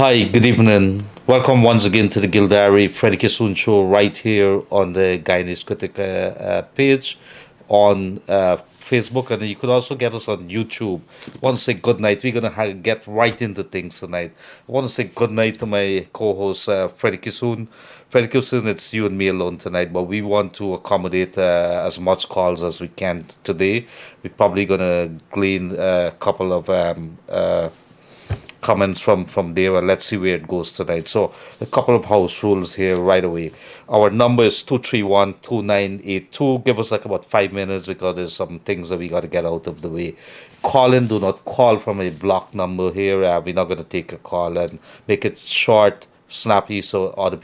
Hi, good evening. Welcome once again to the Gildarie Freddie Kissoon Show right here on the Guyanese Critic page on Facebook, and you could also get us on YouTube. I want to say good night. We're going to get right into things tonight. I want to say good night to my co host, Freddie Kissoon. Freddie Kissoon, it's you and me alone tonight, but we want to accommodate as much calls as we can today. We're probably going to glean a couple of comments from there, and let's see where it goes tonight. So a couple of house rules here right away. Our number is 231-2982. Give us like about 5 minutes because there's some things that we got to get out of the way. Call in. Do not call from a block number here. We're not going to take a call, and make it short, snappy, so other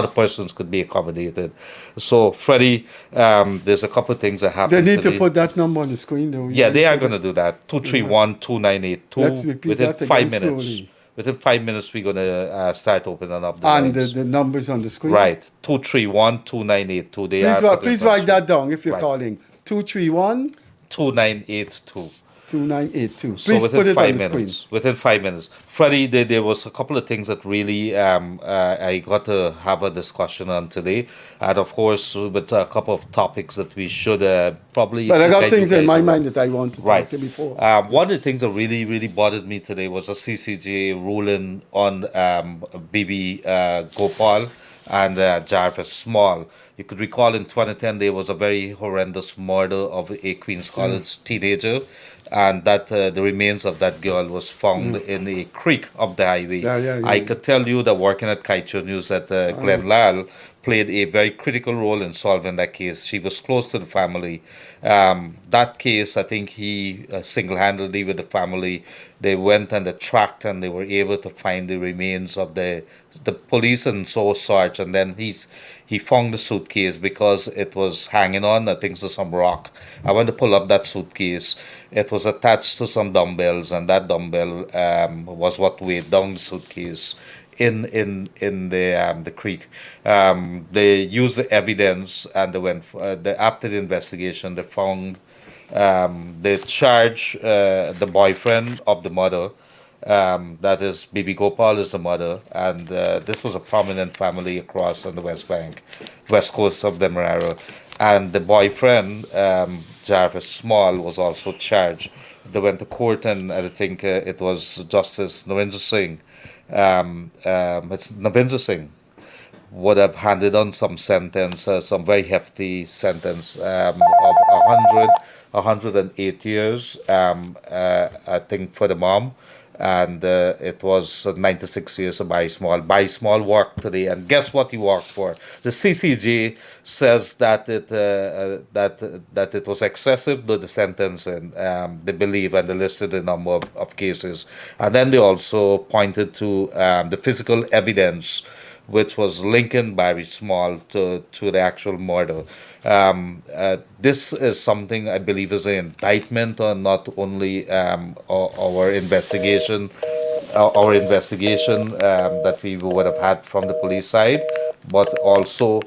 persons could be accommodated. So Freddie, there's a couple of things that They happened need to today. put that number on the screen, though. Yeah, they are going to do that. 231-2982. Let's repeat Within that again 5 minutes. slowly. Within 5 minutes, we're going to start opening up the And lines. the numbers on the screen. Right. 231-2982. They are Please write that down if you're Right. calling. 231 2982. 2982. So Please within put it five on the minutes, screen. within 5 minutes, Freddie, there was a couple of things that really I got to have a discussion on today, and of course with a couple of topics that we should probably. But I got guide you things in guys my around. mind that I want to Right. talk to before. One of the things that really bothered me today was a CCJ ruling on BB Gopal and Jarvis Small. You could recall in 2010 there was a very horrendous murder of a Queen's College teenager, and that the remains of that girl was found in a creek up the highway. Yeah. I could tell you that working at Kaicho News that Glenn Lal played a very critical role in solving that case. She was close to the family. That case, I think he single-handedly with the family, they went and they tracked and they were able to find the remains of the police and so such. And then he found the suitcase because it was hanging on, I think, to some rock. I went to pull up that suitcase. It was attached to some dumbbells, and that dumbbell was what weighed down the suitcase in the creek. They used the evidence, and they went after the investigation. They found they charged the boyfriend of the mother. That is, Bibi Gopal is the mother, and this was a prominent family across on the west coast of Demerara. And the boyfriend, Jarvis Small, was also charged. They went to court, and I think it was Justice Narendra Singh. It's Narendra Singh would have handed on some sentence, some very hefty sentence of 108 years, I think, for the mom. And it was 96 years of Barry Small. Barry Small worked today, and guess what he worked for? The CCJ says that that it was excessive, the sentence, and they believe, and they listed a number of cases. And then they also pointed to the physical evidence which was linking Barry Small to the actual murder. This is something I believe is an indictment on not only our investigation, that we would have had from the police side, but also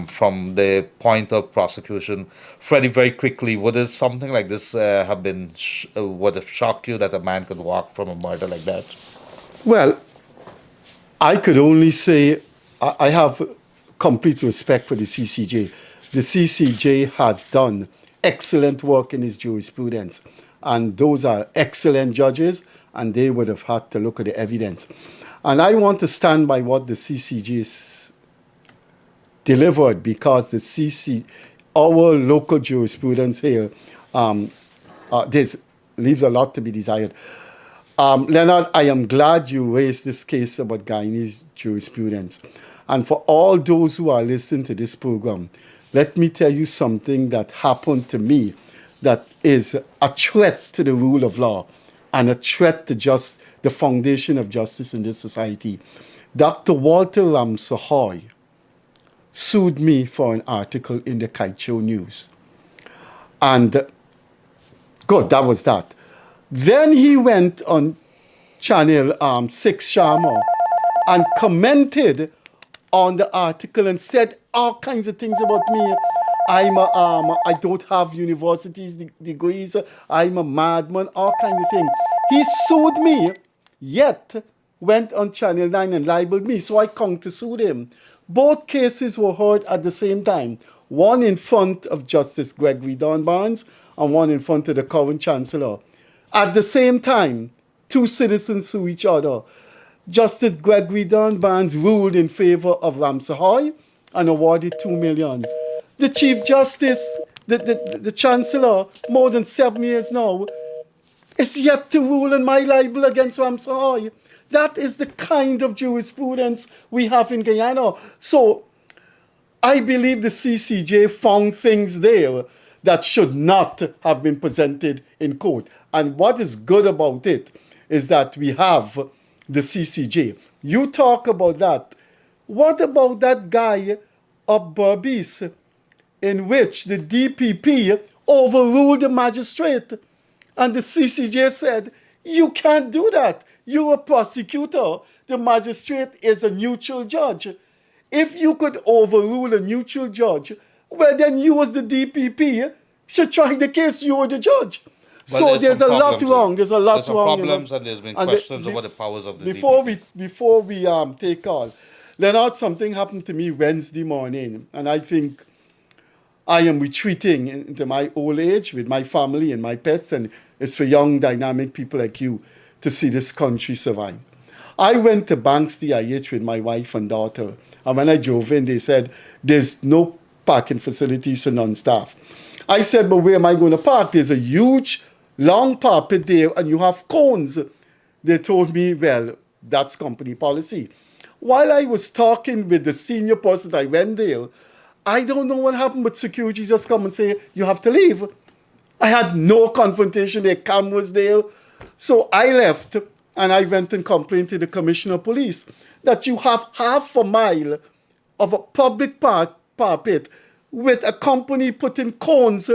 from the point of prosecution. Freddie, very quickly, would it something like this have been would have shocked you that a man could walk from a murder like that? Well, I could only say I have complete respect for the CCJ. The CCJ has done excellent work in its jurisprudence, and those are excellent judges, and they would have had to look at the evidence. And I want to stand by what the CCJ delivered, because our local jurisprudence here, this leaves a lot to be desired. Leonard, I am glad you raised this case about Guyanese jurisprudence. And for all those who are listening to this program, let me tell you something that happened to me that is a threat to the rule of law and a threat to just the foundation of justice in this society. Dr. Walter Ramsahoy sued me for an article in the Kaicho News. And good, that was that. Then he went on Channel 6 Sharma and commented on the article and said all kinds of things about me. I don't have universities degrees. I'm a madman, all kinds of things. He sued me, yet went on Channel 9 and libeled me, so I countersued him. Both cases were heard at the same time, one in front of Justice Gregory Don Barnes and one in front of the current Chancellor. At the same time, two citizens sue each other. Justice Gregory Don Barnes ruled in favor of Ramsahoy and awarded $2 million. The Chief Justice, the Chancellor, more than 7 years now, is yet to rule in my libel against Ramsahoy. That is the kind of jurisprudence we have in Guyana. So I believe the CCJ found things there that should not have been presented in court. And what is good about it is that we have the CCJ. You talk about that. What about that guy of Berbice in which the DPP overruled the magistrate and the CCJ said, you can't do that. You're a prosecutor. The magistrate is a neutral judge. If you could overrule a neutral judge, well, then you as the DPP should try the case. You were the judge. Well, So there's a lot wrong. There's a lot some wrong. problems, and there's been questions over the powers of the Before DPP. before we take call, Leonard, something happened to me Wednesday morning, and I think I am retreating into my old age with my family and my pets, and it's for young, dynamic people like you to see this country survive. I went to Banks DIH with my wife and daughter, and when I drove in, they said, there's no parking facilities for non-staff. I said, but where am I going to park? There's a huge, long parapet there, and you have cones. They told me, well, that's company policy. While I was talking with the senior person, I went there, I don't know what happened, but security just come and say, you have to leave. I had no confrontation, their cameras there. So I left and I went and complained to the Commissioner of Police that you have half a mile of a public parapet with a company putting cones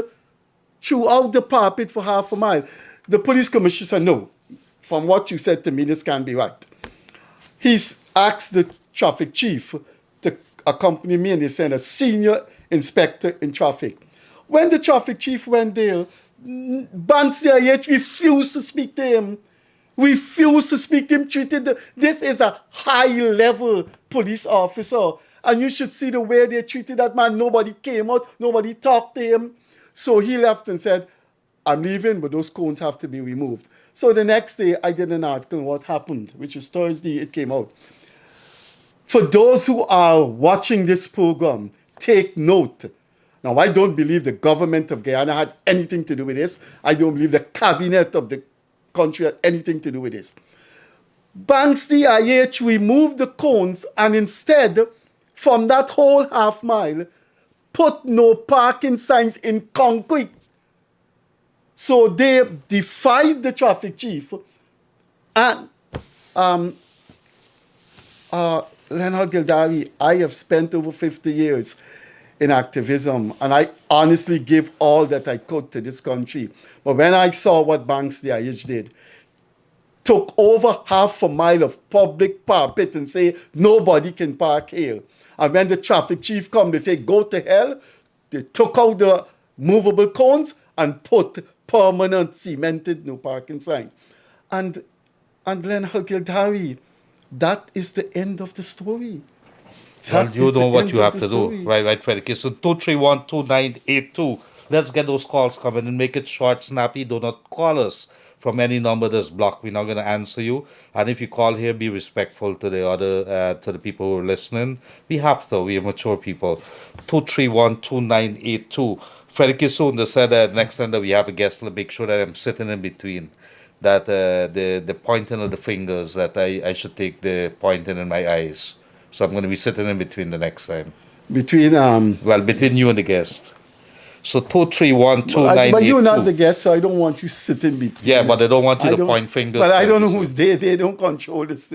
throughout the parapet for half a mile. The police commissioner said, no, from what you said to me, this can't be right. He's asked the traffic chief to accompany me, and they sent a senior inspector in traffic. When the traffic chief went there, Banks DIH refused to speak to him. Refused to speak to him. This is a high-level police officer, and you should see the way they treated that man. Nobody came out. Nobody talked to him. So he left and said, I'm leaving, but those cones have to be removed. So the next day, I did an article on what happened, which was Thursday, it came out. For those who are watching this program, take note. Now, I don't believe the government of Guyana had anything to do with this. I don't believe the cabinet of the country had anything to do with this. Banks DIH removed the cones and instead, from that whole half mile, put no parking signs in concrete. So they defied the traffic chief, and Leonard Gildarie, I have spent over 50 years in activism, and I honestly give all that I could to this country. But when I saw what Banks DIH did, took over half a mile of public parapet and say, nobody can park here. And when the traffic chief come, they say, go to hell. They took out the movable cones and put permanent cemented no parking sign. And Leonard Gildarie, that is the end of the story. Well, you know what you have to do. Right, Freddie Kissoon. 231-2982. Let's get those calls coming and make it short, snappy. Do not call us from any number that's blocked. We're not going to answer you. And if you call here, be respectful to the other, to the people who are listening. We have to. We are mature people. 231-2982. Freddie Kissoon, they said next time that we have a guest, make sure that I'm sitting in between. That the pointing of the fingers, that I should take the pointing in my eyes. So I'm going to be sitting in between the next time. Between between you and the guest. So 231-2982. But you're not the guest, so I don't want you sitting between. Yeah, but I don't want you to point fingers. But I don't know who's there. They don't control this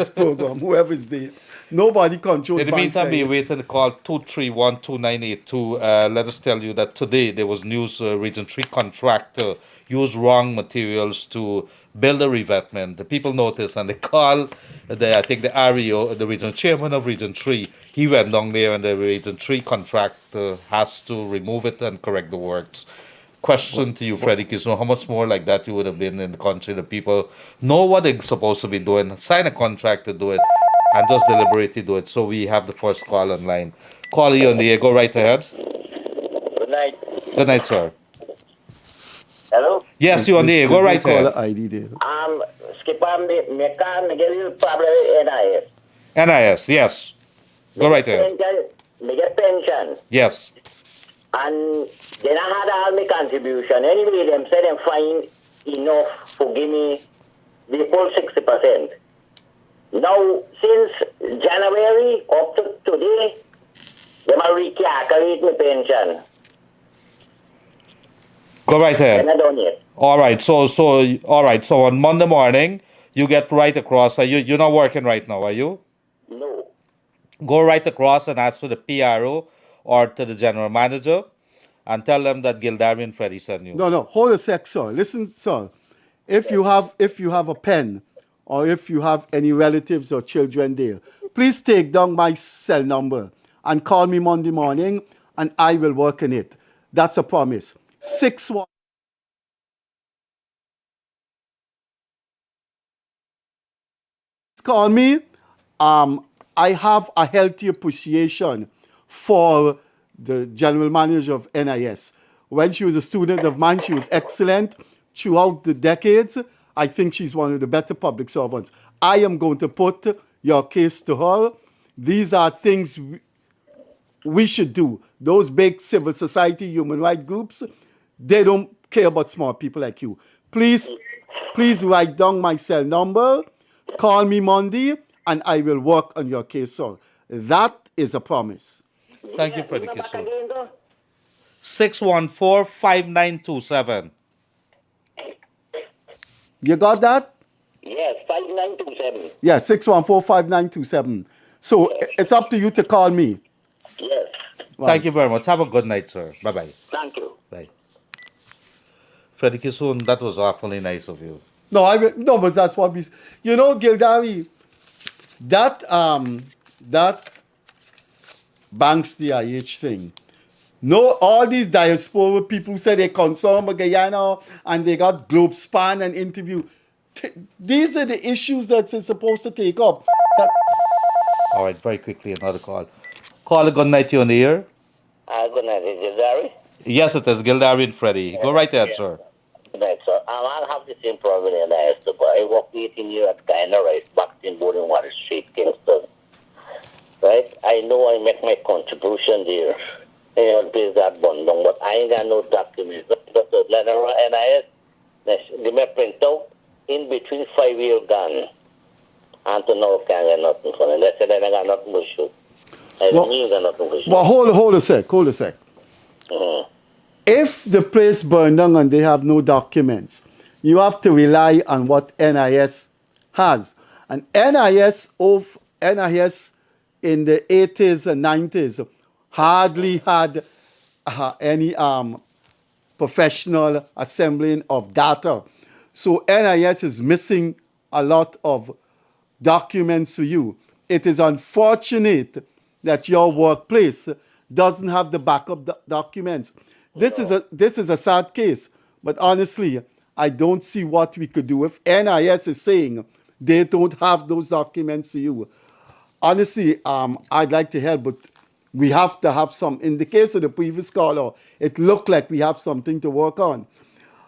program. Whoever's there. Nobody controls. In the meantime, we waiting to call 231-2982. Let us tell you that today there was news. Region 3 contractor used wrong materials to build a revetment. The people noticed and they called. I think the REO, the regional chairman of Region 3, he went down there and the Region 3 contractor has to remove it and correct the works. question to you, Freddie Kissoon, how much more like that you would have been in the country? The people know what they're supposed to be doing, sign a contract to do it, and just deliberately do it. So we have the first call online. Call you on the air. Go right ahead. Good night. Good night, sir. Hello? Yes, you on the air. Go right Caller ahead. ID there. Skip me can get you probably NIS. NIS, yes. Go right ahead. Me get pension. Yes. And then I had all my contribution. Anyway, them said them find enough for give me the full 60%. Now, since January up to today, they might recalculate my pension. Go right ahead. And I done yet. All right. So on Monday morning, you get right across. You're not working right now, are you? No. Go right across and ask for the PRO or to the general manager and tell them that Gildarie and Freddie sent you. No, hold a sec, sir. Listen, sir. If you have a pen or if you have any relatives or children there, please take down my cell number and call me Monday morning and I will work on it. That's a promise. 61. Call me. I have a healthy appreciation for the general manager of NIS. When she was a student of mine, she was excellent throughout the decades. I think she's one of the better public servants. I am going to put your case to her. These are things we should do. Those big civil society, human rights groups, they don't care about small people like you. Please write down my cell number, call me Monday, and I will work on your case, sir. That is a promise. Thank you, Freddie Kissoon. 614-5927. You got that? Yes, 5927. Yeah, 614-5927. So it's up to you to call me. Yes. Thank you very much. Have a good night, sir. Bye-bye. Thank you. Bye. Freddie Kissoon, that was awfully nice of you. No, but that's what we. You know, Gildarie, that Banks DIH thing. No, all these diaspora people say they concerned with Guyana and they got Globe Span and interview. These are the issues that they're supposed to take up. All right, very quickly, another call. Call a good night to you on the air. Good night, is it Gildarie? Yes, it is. Gildarie and Freddie. Go right ahead, sir. Good night, sir. I'll have the same problem in NIS, but I work 18 years at Guyana Rice, back in Boarding Water Street, Kingston. Right? I know I make my contribution there. You know, place that bundle, but I ain't got no documents. But the letter NIS, they may print out in between 5 years gone. And to now can't get nothing for them. They said I got nothing to shoot. I don't mean got nothing to shoot. Well, hold a sec. Mm-hmm. If the place burned down and they have no documents, you have to rely on what NIS has. And NIS in the 80s and 90s hardly had any professional assembling of data. So NIS is missing a lot of documents for you. It is unfortunate that your workplace doesn't have the backup documents. This is a sad case, but honestly, I don't see what we could do if NIS is saying they don't have those documents for you. Honestly, I'd like to help, but we have to have some. In the case of the previous caller, it looked like we have something to work on.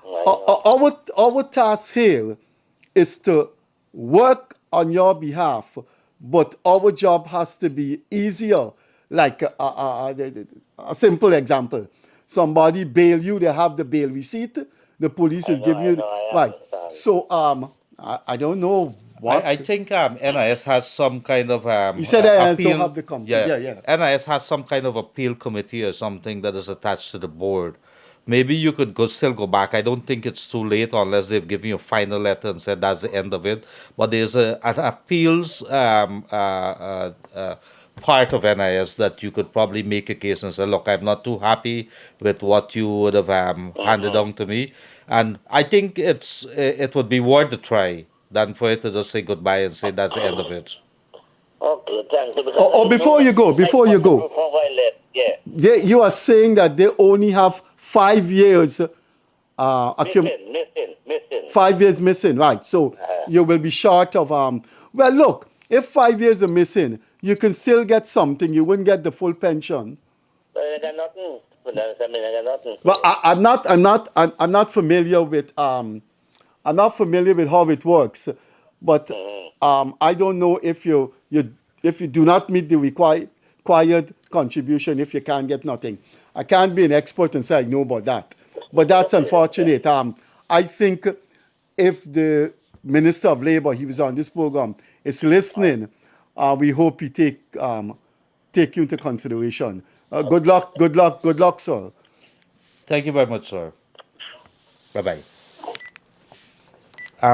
Our task here is to work on your behalf, but our job has to be easier. Like a simple example. Somebody bail you, they have the bail receipt. The police is giving you... Right. So, I don't know what... I think NIS has some kind of... you said NIS don't have the company. Yeah. NIS has some kind of appeal committee or something that is attached to the board. Maybe you could still go back. I don't think it's too late unless they've given you a final letter and said that's the end of it. But there's an appeals part of NIS that you could probably make a case and say, look, I'm not too happy with what you would have handed down to me. And I think it would be worth a try than for it to just say goodbye and say that's the end of it. Okay, thanks. Before you go, Yeah. you are saying that they only have 5 years Missing. 5 years missing, right? So you will be short of Well, look, if 5 years are missing, you can still get something. You wouldn't get the full pension. So I got nothing. I got nothing. Well, I'm not familiar with I'm not familiar with how it works, but I don't know if you do not meet the required contribution, if you can't get nothing. I can't be an expert and say I know about that, but that's unfortunate. I think if the Minister of Labor, he was on this program, is listening, we hope he take you into consideration. Good luck, sir. Thank you very much, sir. Bye bye.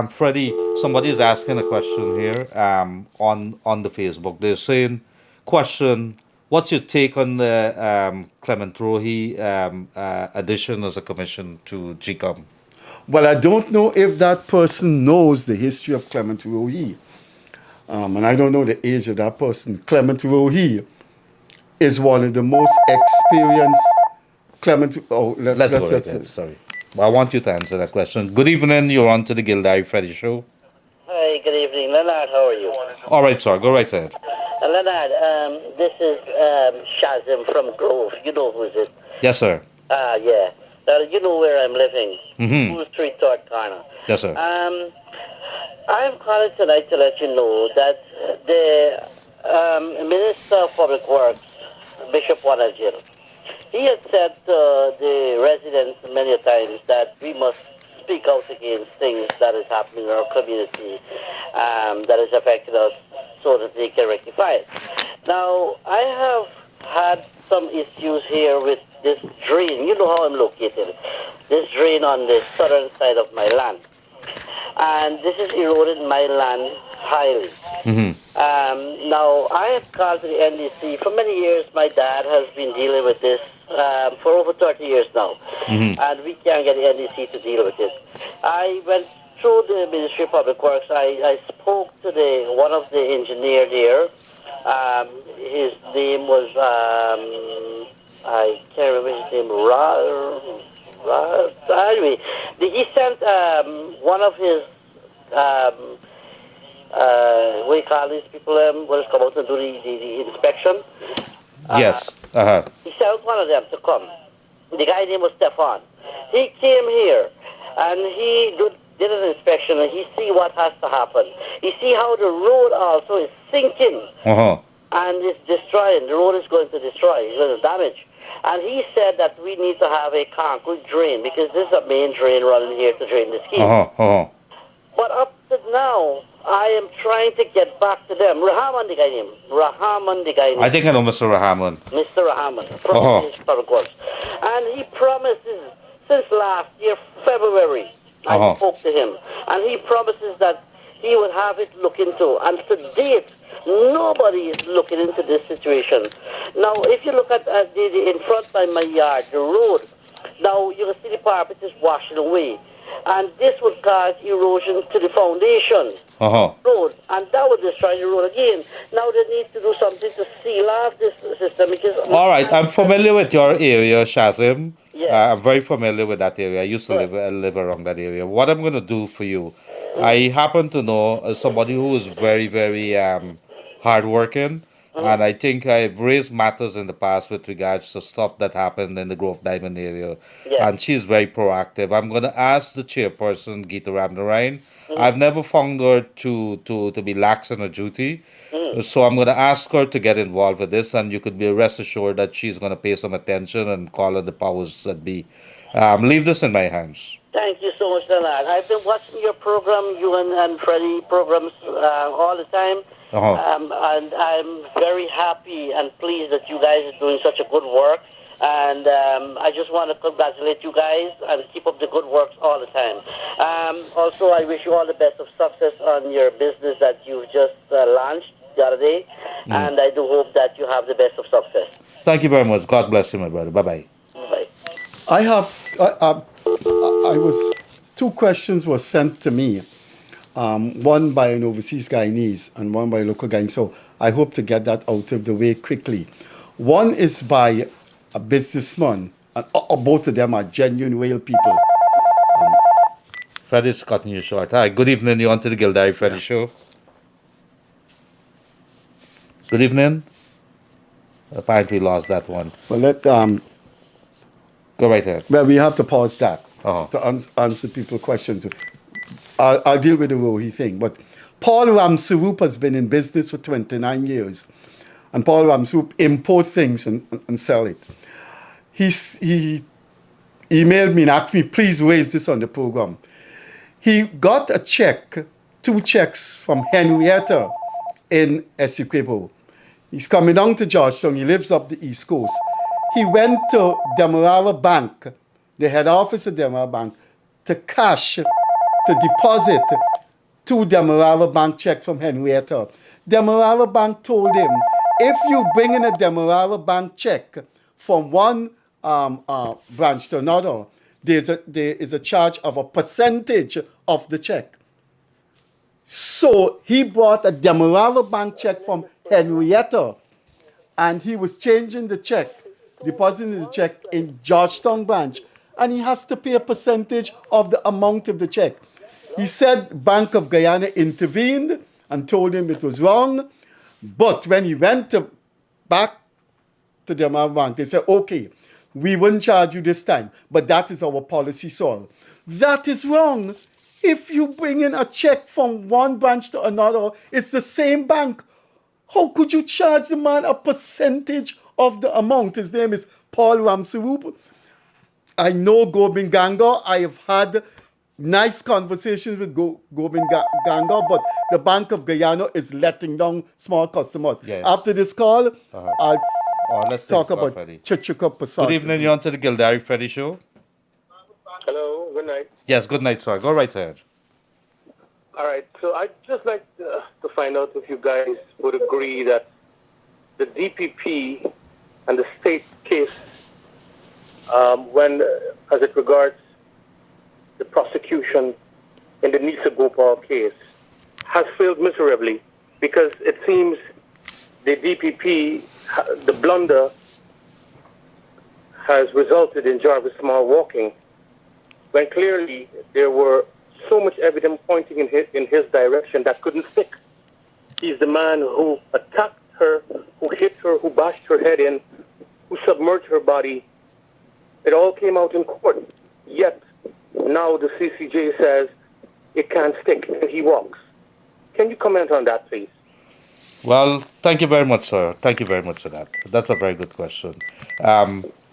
Freddie, somebody is asking a question here on the Facebook. They're saying, question, what's your take on the Clement Rohi addition as a commission to GCOM? Well, I don't know if that person knows the history of Clement Rohi. And I don't know the age of that person. Clement Rohi is one of the most experienced Let's go right there. Sorry. Well, I want you to answer that question. Good evening. You're on to the Gildarie Freddie Show. Hi, good evening. Leonard, how are you? All right, sir. Go right ahead. Leonard, this is Shazim from Grove. You know who is it? Yes, sir. Yeah. You know where I'm living. Mm-hmm. Who's Street, third corner. Yes, sir. I'm calling tonight to let you know that the Minister of Public Works, Bishop Wanajil, he had said to the residents many times that we must speak out against things that is happening in our community that is affecting us so that they can rectify it. Now, I have had some issues here with this drain. You know how I'm located. This drain on the southern side of my land. And this is eroding my land highly. Mm-hmm. Now, I have called to the NDC. For many years, my dad has been dealing with this for over 30 years now. Mm-hmm. And we can't get the NDC to deal with it. I went through the Ministry of Public Works. I spoke to one of the engineer there. His name was, I can't remember his name, anyway, he sent one of his, what do you call these people, when it's come out and do the inspection? Yes. He sent one of them to come. The guy name was Stefan. He came here and he did an inspection and he see what has to happen. He see how the road also is sinking and it's destroying. The road is going to destroy. It's going to damage. And he said that we need to have a concrete drain because this is a main drain running here to drain the ski. But up to now, I am trying to get back to them. Rahman, the guy name. I think I know Mr. Rahman. Mr. Rahman from the Public Works. And he promises, since last year, February, I spoke to him. And he promises that he will have it looked into. And to date, nobody is looking into this situation. Now, if you look at in front by my yard, the road, now you can see the parapet is washing away. And this would cause erosion to the foundation road, and that would destroy the road again. Now they need to do something to seal off this system because... All right, I'm familiar with your area, Shazim. Yeah. I'm very familiar with that area. I used to live around that area. What I'm going to do for you, I happen to know somebody who is very, very hardworking. And I think I've raised matters in the past with regards to stuff that happened in the Grove Diamond area. Yeah. And she's very proactive. I'm going to ask the chairperson, Geeta Ramnarayan. I've never found her to be lax in her duty. So I'm going to ask her to get involved with this. And you could be rest assured that she's going to pay some attention and call on the powers that be. Leave this in my hands. Thank you so much, Leonard. I've been watching your program, you and Freddie programs all the time. And I'm very happy and pleased that you guys are doing such a good work. And I just want to congratulate you guys and keep up the good works all the time. Also, I wish you all the best of success on your business that you've just launched the other day. And I do hope that you have the best of success. Thank you very much. God bless you, my brother. Bye-bye. Bye. I was 2 questions were sent to me. One by an overseas Guyanese and one by a local Guyanese. So I hope to get that out of the way quickly. One is by a businessman, and both of them are genuine whale people. Freddie's cutting you short. Hi, good evening. You on to the Gildarie Freddie Show. Good evening. Apparently lost that one. Well, Go right ahead. well, we have to pause that Uh-huh. to answer people's questions. I'll deal with the Rohi thing. But Paul Ramsaroop has been in business for 29 years. And Paul Ramsaroop import things and sell it. He emailed me and asked me, please raise this on the program. He got a check, 2 checks from Henrietta in Essequibo. He's coming down to Georgetown. He lives up the East Coast. He went to Demerara Bank, the head office of Demerara Bank, to deposit 2 Demerara Bank check from Henrietta. Demerara Bank told him, if you bring in a Demerara Bank check from one branch to another, there is a charge of a percentage of the check. So he brought a Demerara Bank check from Henrietta, and he was changing the check, depositing the check in Georgetown branch, and he has to pay a percentage of the amount of the check. He said Bank of Guyana intervened and told him it was wrong, but when he went back to the bank, they said, okay, we wouldn't charge you this time, but that is our policy, sir. That is wrong. If you bring in a check from one branch to another, it's the same bank. How could you charge the man a percentage of the amount? His name is Paul Ramsaroop. I know Gobin Ganga. I have had nice conversations with Gobin Ganga, but the Bank of Guyana is letting down small customers. Yes. After this call, I'll Let's talk take about Freddie. Chichuka Passat. Good evening. You on to the Gildarie Freddie Show. Hello, good night. Yes, good night, sir. Go right ahead. All right, so I'd just like to find out if you guys would agree that the DPP and the state case, as it regards the prosecution in the Nisa Gopal case, has failed miserably because it seems the DPP, the blunder has resulted in Jarvis Small walking, when clearly there were so much evidence pointing in his direction that couldn't stick. He's the man who attacked her, who hit her, who bashed her head in, who submerged her body. It all came out in court. Yet now the CCJ says it can't stick and he walks. Can you comment on that, please? Well, thank you very much, sir. Thank you very much for that. That's a very good question.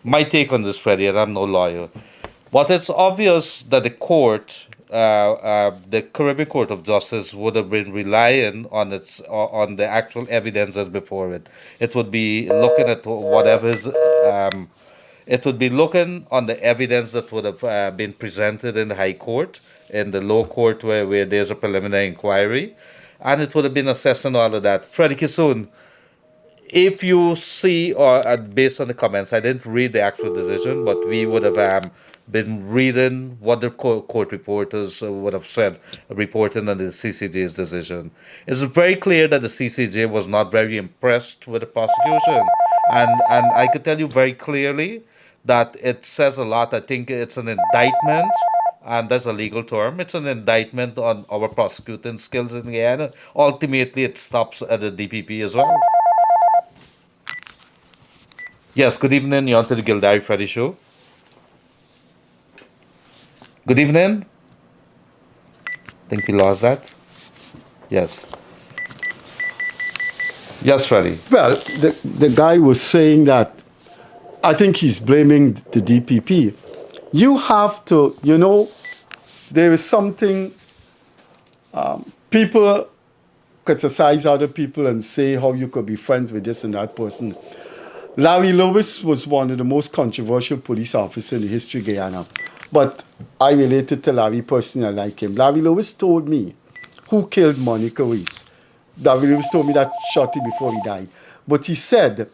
My take on this, Freddie, and I'm no lawyer, but it's obvious that the court, the Caribbean Court of Justice, would have been relying on on the actual evidence as before it. It would be looking at whatever's. It would be looking on the evidence that would have been presented in the High Court, in the Low Court where there's a preliminary inquiry, and it would have been assessing all of that. Freddie Kissoon, if you see, or based on the comments, I didn't read the actual decision, but we would have been reading what the court reporters would have said, reporting on the CCJ's decision. It's very clear that the CCJ was not very impressed with the prosecution, and I could tell you very clearly that it says a lot. I think it's an indictment, and that's a legal term. It's an indictment on our prosecuting skills in Guyana. Ultimately, it stops at the DPP as well. Yes, good evening. You're on to the Gildarie Freddie Show. Good evening. I think we lost that. Yes. Yes, Freddie. Well, the guy was saying that I think he's blaming the DPP. You have to, there is something, people criticize other people and say how you could be friends with this and that person. Larry Lewis was one of the most controversial police officers in the history of Guyana. But I related to Larry personally, I like him. Larry Lewis told me who killed Monica Reese. Larry Lewis told me that shortly before he died. But he said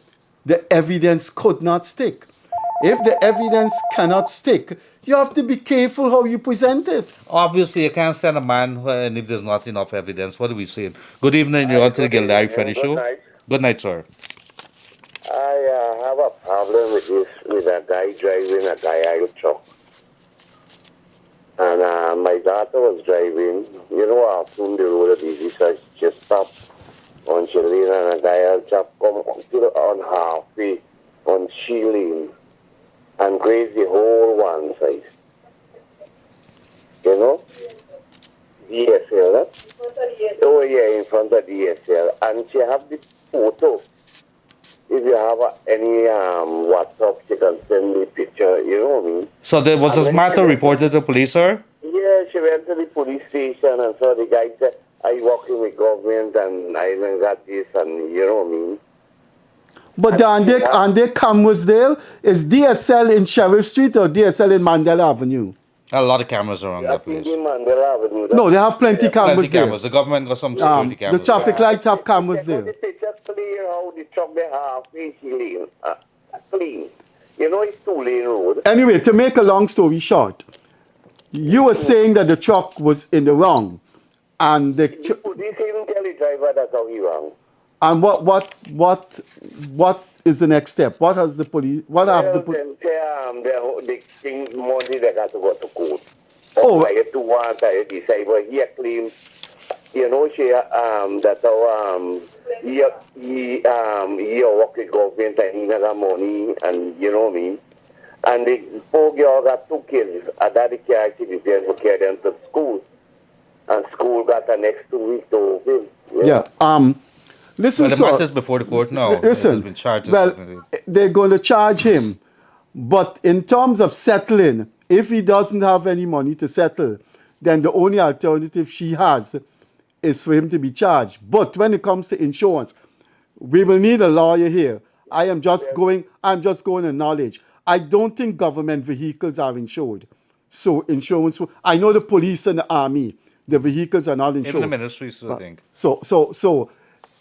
the evidence could not stick. If the evidence cannot stick, you have to be careful how you present it. Obviously, you can't send a man and if there's not enough evidence. What are we saying? Good evening. You're on to the Gildarie Freddie Show. Night. Good night, sir. I have a problem with a guy driving a Guyana truck. And my daughter was driving, after the road at easy, so she just stopped on Shilling and a guy else come on halfway on Shilling and grazed the whole one side. DSL. Oh yeah, in front of DSL. And she have the photo. If you have any WhatsApp, you can send me a picture, you know what I mean? So there was this matter reported to police, sir? Yeah, she went to the police station and saw the guy said, I working with government and I even got this and you know what I mean? But are there cameras there? Is DSL in Sheriff Street or DSL in Mandela Avenue? A lot of cameras around I that think place. in Mandela Avenue. No, they have plenty cameras Plenty there. cameras. The government got some security cameras. The traffic lights have cameras Check out there. the picture clear how the truck they halfway lane. Clean. It's 2-lane road. Anyway, to make a long story short, you were saying that the truck was in the wrong, and the The police even tell the driver that's how he wrong. and what is the next step? What has the police? What have the police? The things Monday they got to go to court. Oh. I had to want I decide but he claim she that's how he work with government and he got money and you know what I mean. And the poor girl got 2 kids. And daddy care actually to carry them to school. And school got the next 2 weeks to open. Yeah. Listen, Well, the sir. matter's before the court now. Listen. There's been charges. Well, they're going to charge him, but in terms of settling, if he doesn't have any money to settle, then the only alternative she has is for him to be charged. But when it comes to insurance, we will need a lawyer here. I'm just going on knowledge. I don't think government vehicles are insured. So insurance, I know the police and the army, the vehicles are not insured. Even the ministries, I think. So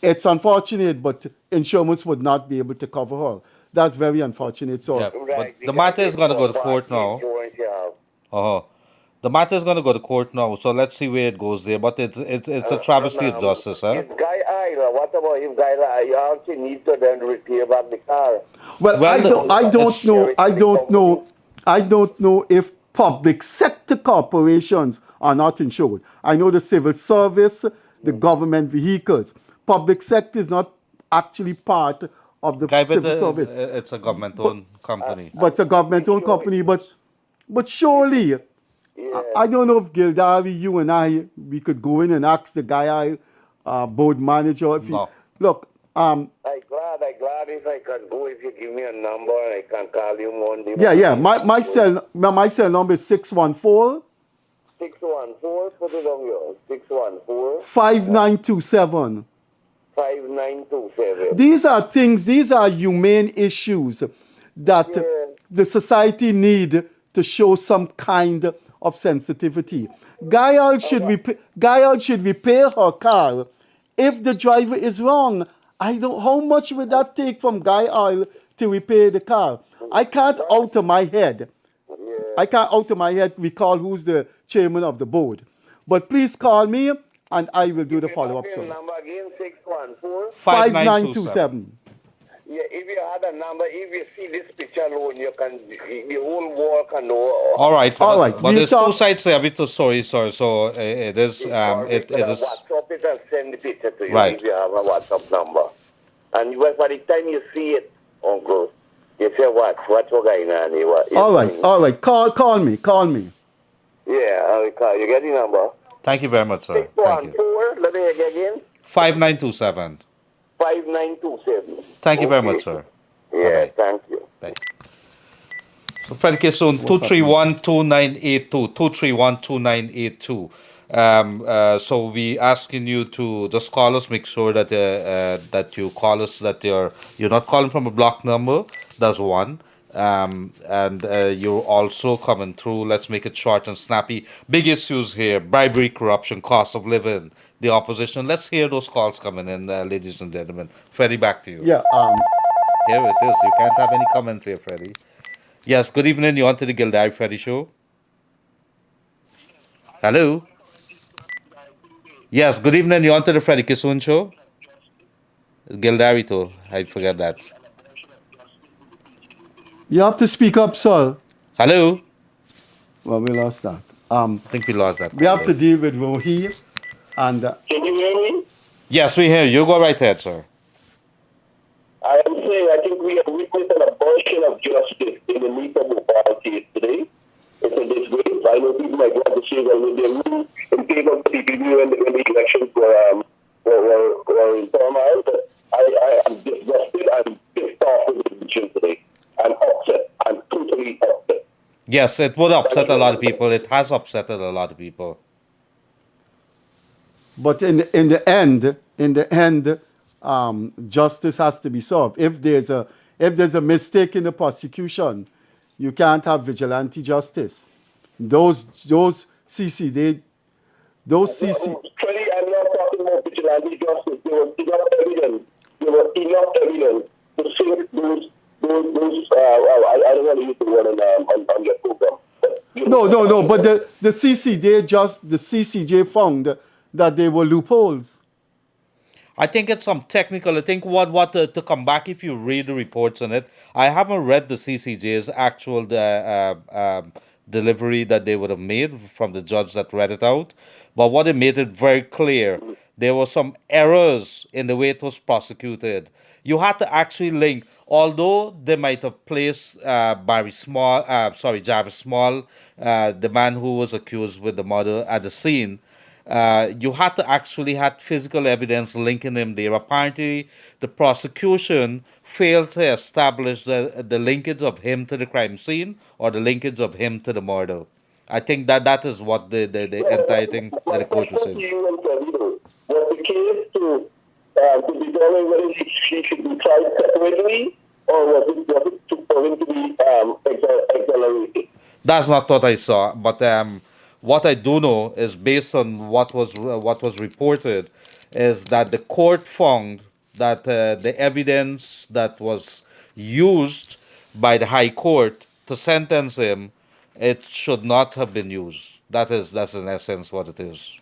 it's unfortunate, but insurance would not be able to cover her. That's very unfortunate. So Yeah. But the matter is going to go to court now. The matter is going to go to court now, so let's see where it goes there. But it's a travesty of justice, huh? If Guy Isla, what about if Guy Isla, you actually need to then repair back the car? Well, I don't know if public sector corporations are not insured. I know the civil service, the government vehicles. Public sector is not actually part of the civil service. It's a government-owned company. But it's a government-owned company. But surely, I don't know if Gildarie, you and I, we could go in and ask the guy, board manager. If No. Look, I'm glad if I can go, if you give me a number and I can call you Monday. yeah. My cell number is 614 614, put it on yours. 614 5927. 5927. These are humane issues that the society need to show some kind of sensitivity. Guyal should repair her car if the driver is wrong. How much would that take from Guyal to repair the car? I can't out of my head recall who's the chairman of the board. But please call me and I will do the follow-up. Your number again, 614 5927. Yeah, if you had a number, if you see this picture alone, you can, the whole world can know. All right. But We'll there's talk- two sides to every story, sir. So it is. It is. WhatsApp it and send the picture to you Right. if you have a WhatsApp number. And by the time you see it, Uncle, you say what's going on? All right. Call me. Yeah, I will call you. Get the number. Thank you very much, sir. Thank you. 614, let me hear again. 5927. 5927. Thank you very much, sir. Yeah, Bye-bye. thank you. Bye. So Freddie Kissoon, 231-2982, 231-2982. So we asking you to just call us, make sure that that you call us, that you're not calling from a block number. That's one. And you're also coming through. Let's make it short and snappy. Big issues here: bribery, corruption, cost of living, the opposition. Let's hear those calls coming in, ladies and gentlemen. Freddie, back to you. Yeah. Here it is. You can't have any comments here, Freddie. Yes, good evening. You're on to the Gildarie Freddie Show. Hello? Yes, good evening. You're on to the Freddie Kissoon Show. Gildarie too. I forgot that. You have to speak up, sir. Hello? Well, we lost that. I think we lost that. We have to deal with Rohi, and Can you hear me? Yes, we hear you. You go right ahead, sir. I am saying I think we have witnessed an abortion of justice in the Nita Bhopal case today. It's a disgrace. I know people might want to say that when they ruled in favor of the PPP when the elections were in turmoil, but I am disgusted and pissed off with the decision today. I'm upset. I'm totally upset. Yes, it would upset a lot of people. It has upset a lot of people. but in the end, justice has to be served. If there's a mistake in the prosecution, you can't have vigilante justice. Those CC they those CC. Freddie, I'm not talking about vigilante justice. There was enough evidence. There was enough evidence to sink those I don't want to use the word on your program. No. But the CCJ found that they were loopholes. I think it's some technical. I think what to come back if you read the reports on it. I haven't read the CCJ's actual delivery that they would have made from the judge that read it out, but what it made it very clear there were some errors in the way it was prosecuted. You had to actually link, although they might have placed Jarvis Small, the man who was accused with the murder at the scene. You had to actually had physical evidence linking him there. Apparently, the prosecution failed to establish the linkage of him to the crime scene or the linkage of him to the murder. I think that is what the entire thing that the court was saying. Was the case to determine whether she should be tried separately or was it for him to be exonerated? That's not what I saw, but what I do know is based on what was reported, is that the court found that the evidence that was used by the High Court to sentence him, it should not have been used. That's in essence what it is.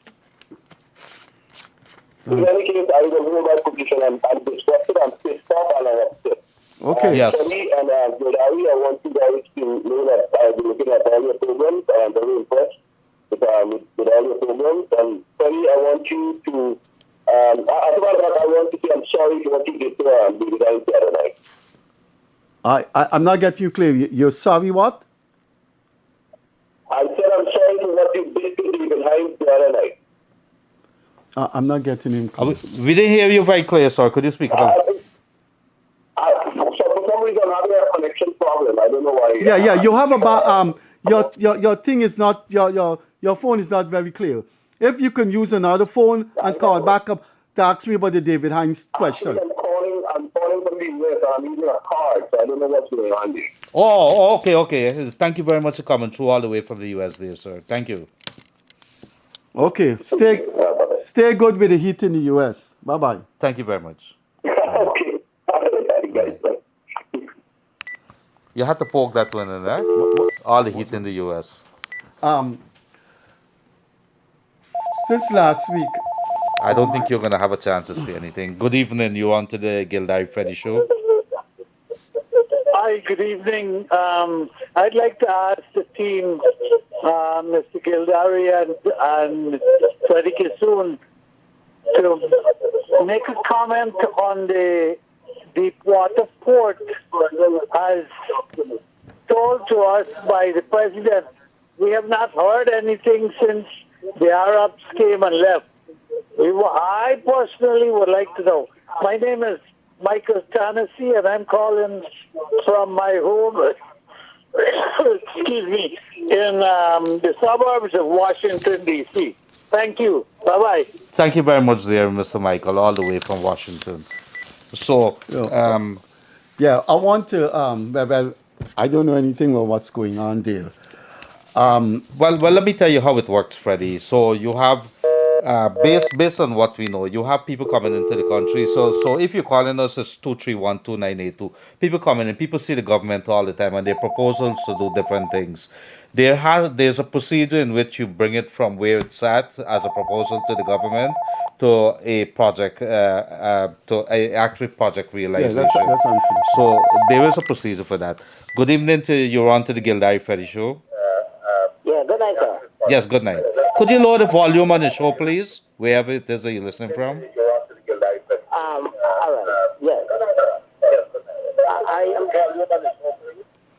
In any case, I will hold my position. I'm disgusted, I'm pissed off, and I'm upset. Okay. Yes. Freddie and Gildarie, I want you guys to know that I've been looking at all your programs. I'm very impressed with all your programs. And Freddie, I want you to, as a matter of fact, I want to say I'm sorry for what you did to Gildarie the other night. I'm not getting you clear. You're sorry what? I said I'm sorry for what you did to David Hines the other night. I'm not getting him clear. We didn't hear you very clear, sir. Could you speak up? So for some reason, I'm having a connection problem. I don't know why. Yeah. You have about your thing is not your phone is not very clear. If you can use another phone and call back up to ask me about the David Hines question. I'm calling from the US and I'm using a card, so I don't know what's going on there. Oh, okay. Thank you very much for coming through all the way from the US there, sir. Thank you. Okay, stay good with the heat in the US. Bye. Thank you very much. Okay. Guys. You had to poke that one in there. All the heat in the US. Since last week, I don't think you're going to have a chance to say anything. Good evening. You're on to the Gildarie Freddie Show. Hi, good evening. I'd like to ask the team, Mr. Gildarie and Freddie Kissoon, to make a comment on the Deepwater Port as told to us by the president. We have not heard anything since the Arabs came and left. I personally would like to know. My name is Michael Tennessee, and I'm calling from my home, excuse me, in the suburbs of Washington, D.C. Thank you. Bye-bye. Thank you very much there, Mr. Michael, all the way from Washington. So, I want to. Well, I don't know anything about what's going on there. well, let me tell you how it works, Freddie. So you have, based on what we know, you have people coming into the country. So if you're calling us, it's 231-2982. People coming in, people see the government all the time, and their proposals to do different things. There's a procedure in which you bring it from where it's at as a proposal to the government to a project, to a actual project realization. That's answering. So there is a procedure for that. Good evening to you're on to the Gildarie Freddie Show. Yeah, good night, sir. Yes, good night. Could you lower the volume on the show, please? Wherever it is that you're listening from. All right. Yes. I am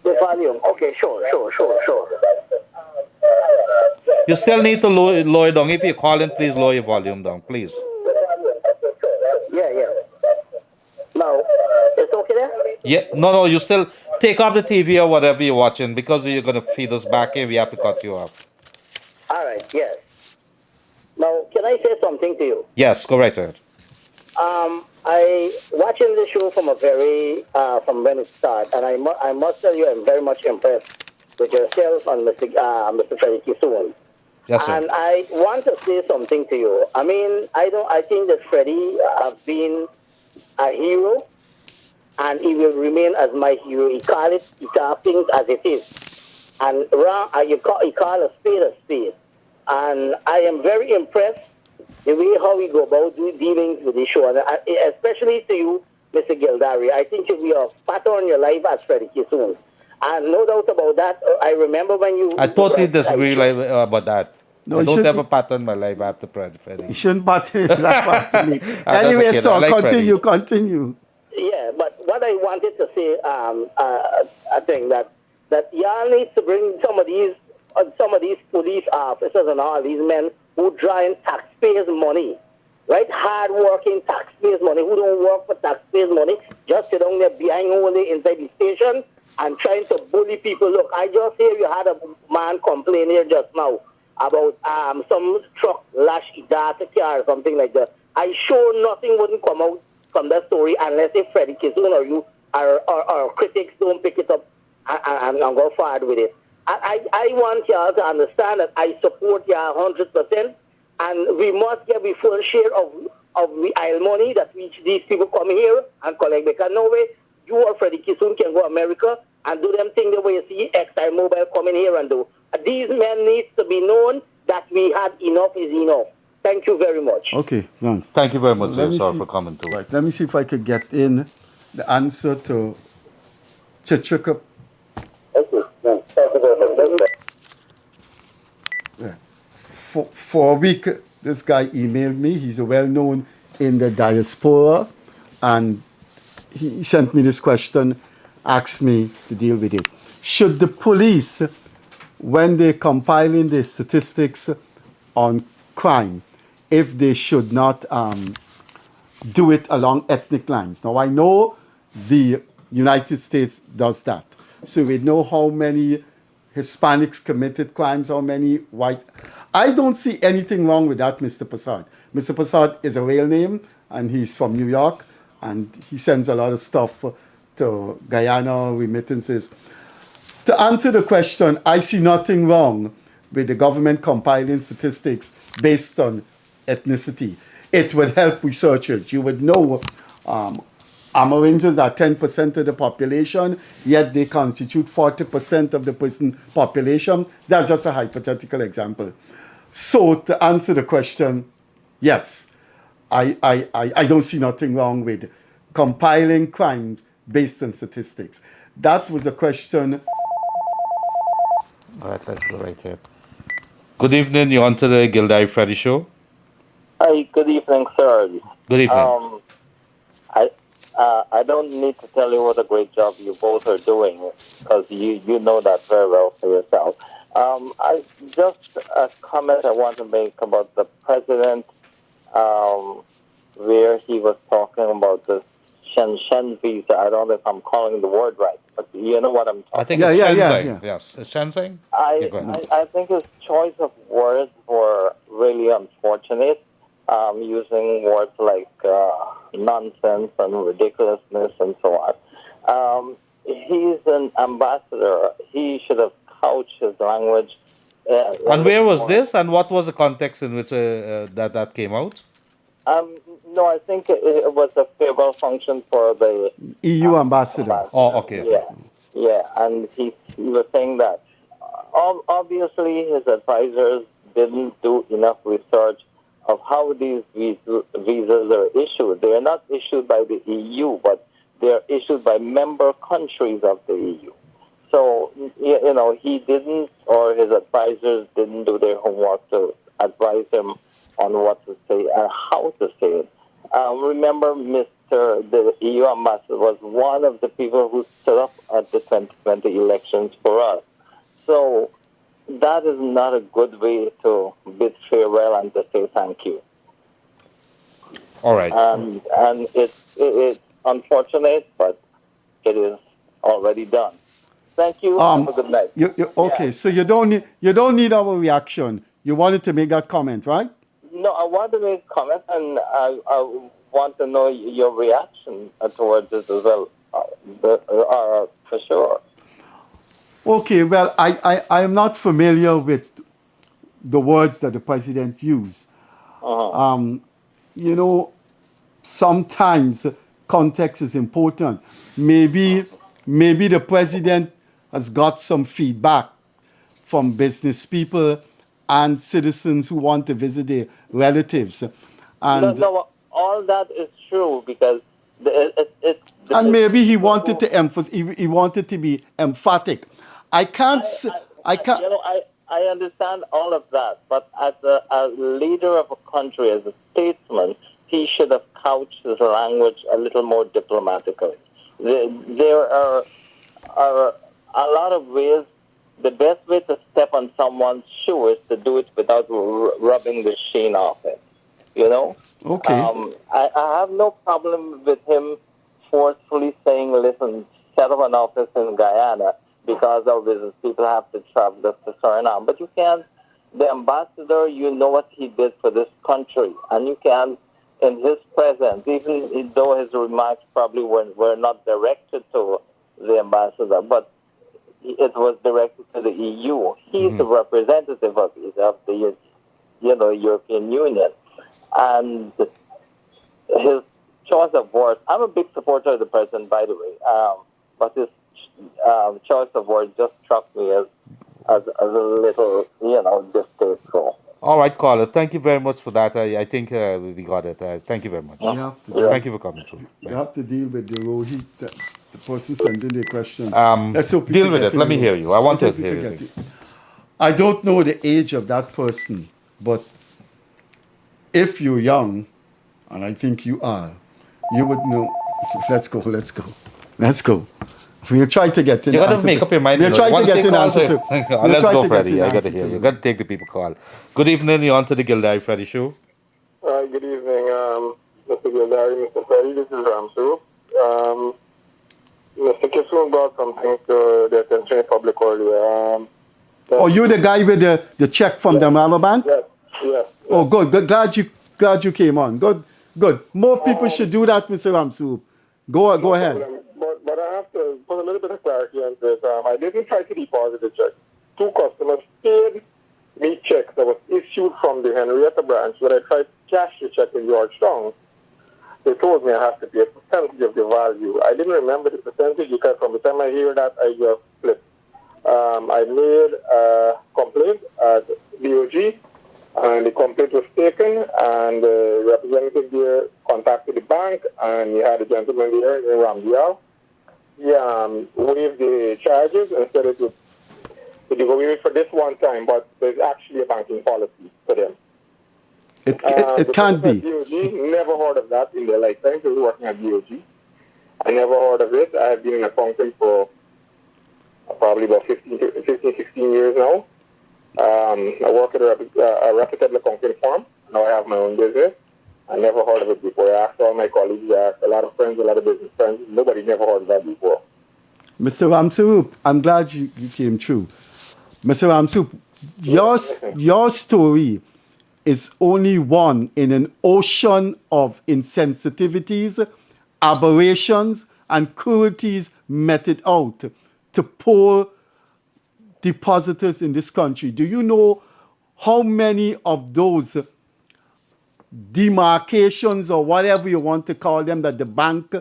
the volume. Okay, sure. You still need to lower it down. If you're calling, please lower your volume down, please. Yeah. Now, it's okay there? Yeah, no, you still take off the TV or whatever you're watching because you're going to feed us back here. We have to cut you off. All right, yes. Now, can I say something to you? Yes, go right ahead. I watching the show from from when it started, and I must tell you, I'm very much impressed with yourself and Mr. Freddie Kissoon. Yes, sir. And I want to say something to you. I mean, I think that Freddie has been a hero, and he will remain as my hero. He call things as it is, and he call a spade, and I am very impressed the way how we go about dealing with the show, and especially to you, Mr. Gildarie. I think you'll be a pattern on your life as Freddie Kissoon. And no doubt about that. I remember when you... I totally disagree about that. No, I don't have a pattern in my life after Freddie. You shouldn't pattern his life after me. As Anyway, a kid, so I like continue. Yeah, but what I wanted to say, I think that y'all need to bring some of these police officers and all these men who drawing taxpayers' money, right? Hard-working taxpayers' money, who don't work for taxpayers' money, just sit down there behind only inside the station and trying to bully people. Look, I just hear you had a man complain here just now about some truck lash data car or something like that. I sure nothing wouldn't come out from that story unless if Freddie Kissoon or you or critics don't pick it up and go forward with it. I want y'all to understand that I support y'all 100%, and we must get the full share of the aisle money that these people come here and collect. Because no way you or Freddie Kissoon can go to America and do them thing the way you see ExxonMobil coming here and do. These men need to be known that we had enough is enough. Thank you very much. Okay, thanks. Thank you very much, Let me sir, see- for coming too. Right, let me see if I could get in the answer to Chichika. For a week, this guy emailed me. He's well known in the diaspora, and he sent me this question, asked me to deal with it. Should the police, when they're compiling the statistics on crime, if they should not do it along ethnic lines? Now, I know the United States does that. So we know how many Hispanics committed crimes, how many white. I don't see anything wrong with that, Mr. Prasad. Mr. Prasad is a real name, and he's from New York, and he sends a lot of stuff to Guyana, remittances. To answer the question, I see nothing wrong with the government compiling statistics based on ethnicity. It would help researchers. You would know Amerinders are 10% of the population, yet they constitute 40% of the prison population. That's just a hypothetical example. So to answer the question, yes, I don't see nothing wrong with compiling crimes based on statistics. That was a question. All right, let's go right here. Good evening. You're on to the Gildarie Freddie Show. Hi, good evening, sir. Good evening. I don't need to tell you what a great job you both are doing, because you know that very well for yourself. I just a comment I want to make about the president, where he was talking about the Shenzhen visa. I don't know if I'm calling the word right, but you know what I'm talking. I think Yeah, it's yeah, Shenzhen. yeah. Yes, it's Shenzhen. I think his choice of words were really unfortunate, using words like nonsense and ridiculousness and so on. He's an ambassador. He should have couched his language. And where was this? And what was the context in which that came out? No, I think it was a farewell function for the EU ambassador. Oh, okay. Yeah, and he was saying that obviously his advisors didn't do enough research of how these visas are issued. They are not issued by the EU, but they are issued by member countries of the EU. So, he didn't, or his advisors didn't do their homework to advise him on what to say and how to say it. Remember, the EU ambassador was one of the people who stood up at the 2020 elections for us. So that is not a good way to bid farewell and to say thank you. All right. And it's unfortunate, but it is already done. Thank you. Have a good night. Okay, Yeah. so you don't need our reaction. You wanted to make that comment, right? No, I want to make a comment, and I want to know your reaction towards this as well, for sure. Okay, well, I am not familiar with the words that the president used. You know, sometimes context is important. Maybe the president has got some feedback from business people and citizens who want to visit their relatives. And No, all that is true because it's and maybe he wanted to emphasize, he wanted to be emphatic. I can't s- I can't I understand all of that, but as a leader of a country, as a statesman, he should have couched his language a little more diplomatically. There are a lot of ways. The best way to step on someone's shoe is to do it without rubbing the sheen off it. Okay. I have no problem with him forcefully saying, listen, set up an office in Guyana because our business people have to travel to Suriname. But you can't, the ambassador, you know what he did for this country. And you can, in his presence, even though his remarks probably were not directed to the ambassador, but it was directed to the EU. He's the representative of the European Union. And his choice of words, I'm a big supporter of the president, by the way, but his choice of words just struck me as a little, distasteful. All right, caller. Thank you very much for that. I think we got it. Thank you very much. you have to Thank you for coming through. you have to deal with the Rohit, the person sending the question. Let's hope we Deal can with get it. to Let the me root. hear you. I want Let's to hope we hear can you. get it. I don't know the age of that person, but if you're young, and I think you are, you would know. Let's go. We'll try to get in. You gotta answer make to- up your mind. We'll try to Wanna get take in calls answer or- to. Let's we'll try go, to get Freddie. in I gotta answer hear to you. it. Gotta take the people call. Good evening. You're on to the Gildarie Freddie Show. Good evening, Mr. Gildarie, Mr. Freddie. This is Ramsu. Mr. Kissoon brought something to the attention of the public earlier. Oh, you're the guy with the check from the Mama Bank? Yes. Oh, good. Glad you came on. Good. More people should do that, Mr. Ramsu. Go ahead. Problem. But I have to put a little bit of clarity on this. I didn't try to deposit the check. Two customers paid me checks that was issued from the Henrietta branch. When I tried to cash the check in Georgetown, they told me I have to pay a percentage of the value. I didn't remember the percentage because from the time I hear that, I just flipped. I made a complaint at DOG, and the complaint was taken, and the representative there contacted the bank, and he had a gentleman there in Ramdial. He waived the charges and said it would go waive it for this one time, but there's actually a banking policy for them. It The can't person be. at DOG never heard of that in their lifetime. They were working at DOG. I never heard of it. I've been in accounting for probably about 16 years now. I work at a reputable accounting firm. Now I have my own business. I never heard of it before. I asked all my colleagues, I asked a lot of friends, a lot of business friends. Nobody never heard of that before. Mr. Ramsup, I'm glad you came through. Mr. Ramsup, your story is only one in an ocean of insensitivities, aberrations, and cruelties meted out to poor depositors in this country. Do you know how many of those demarcations or whatever you want to call them that the banks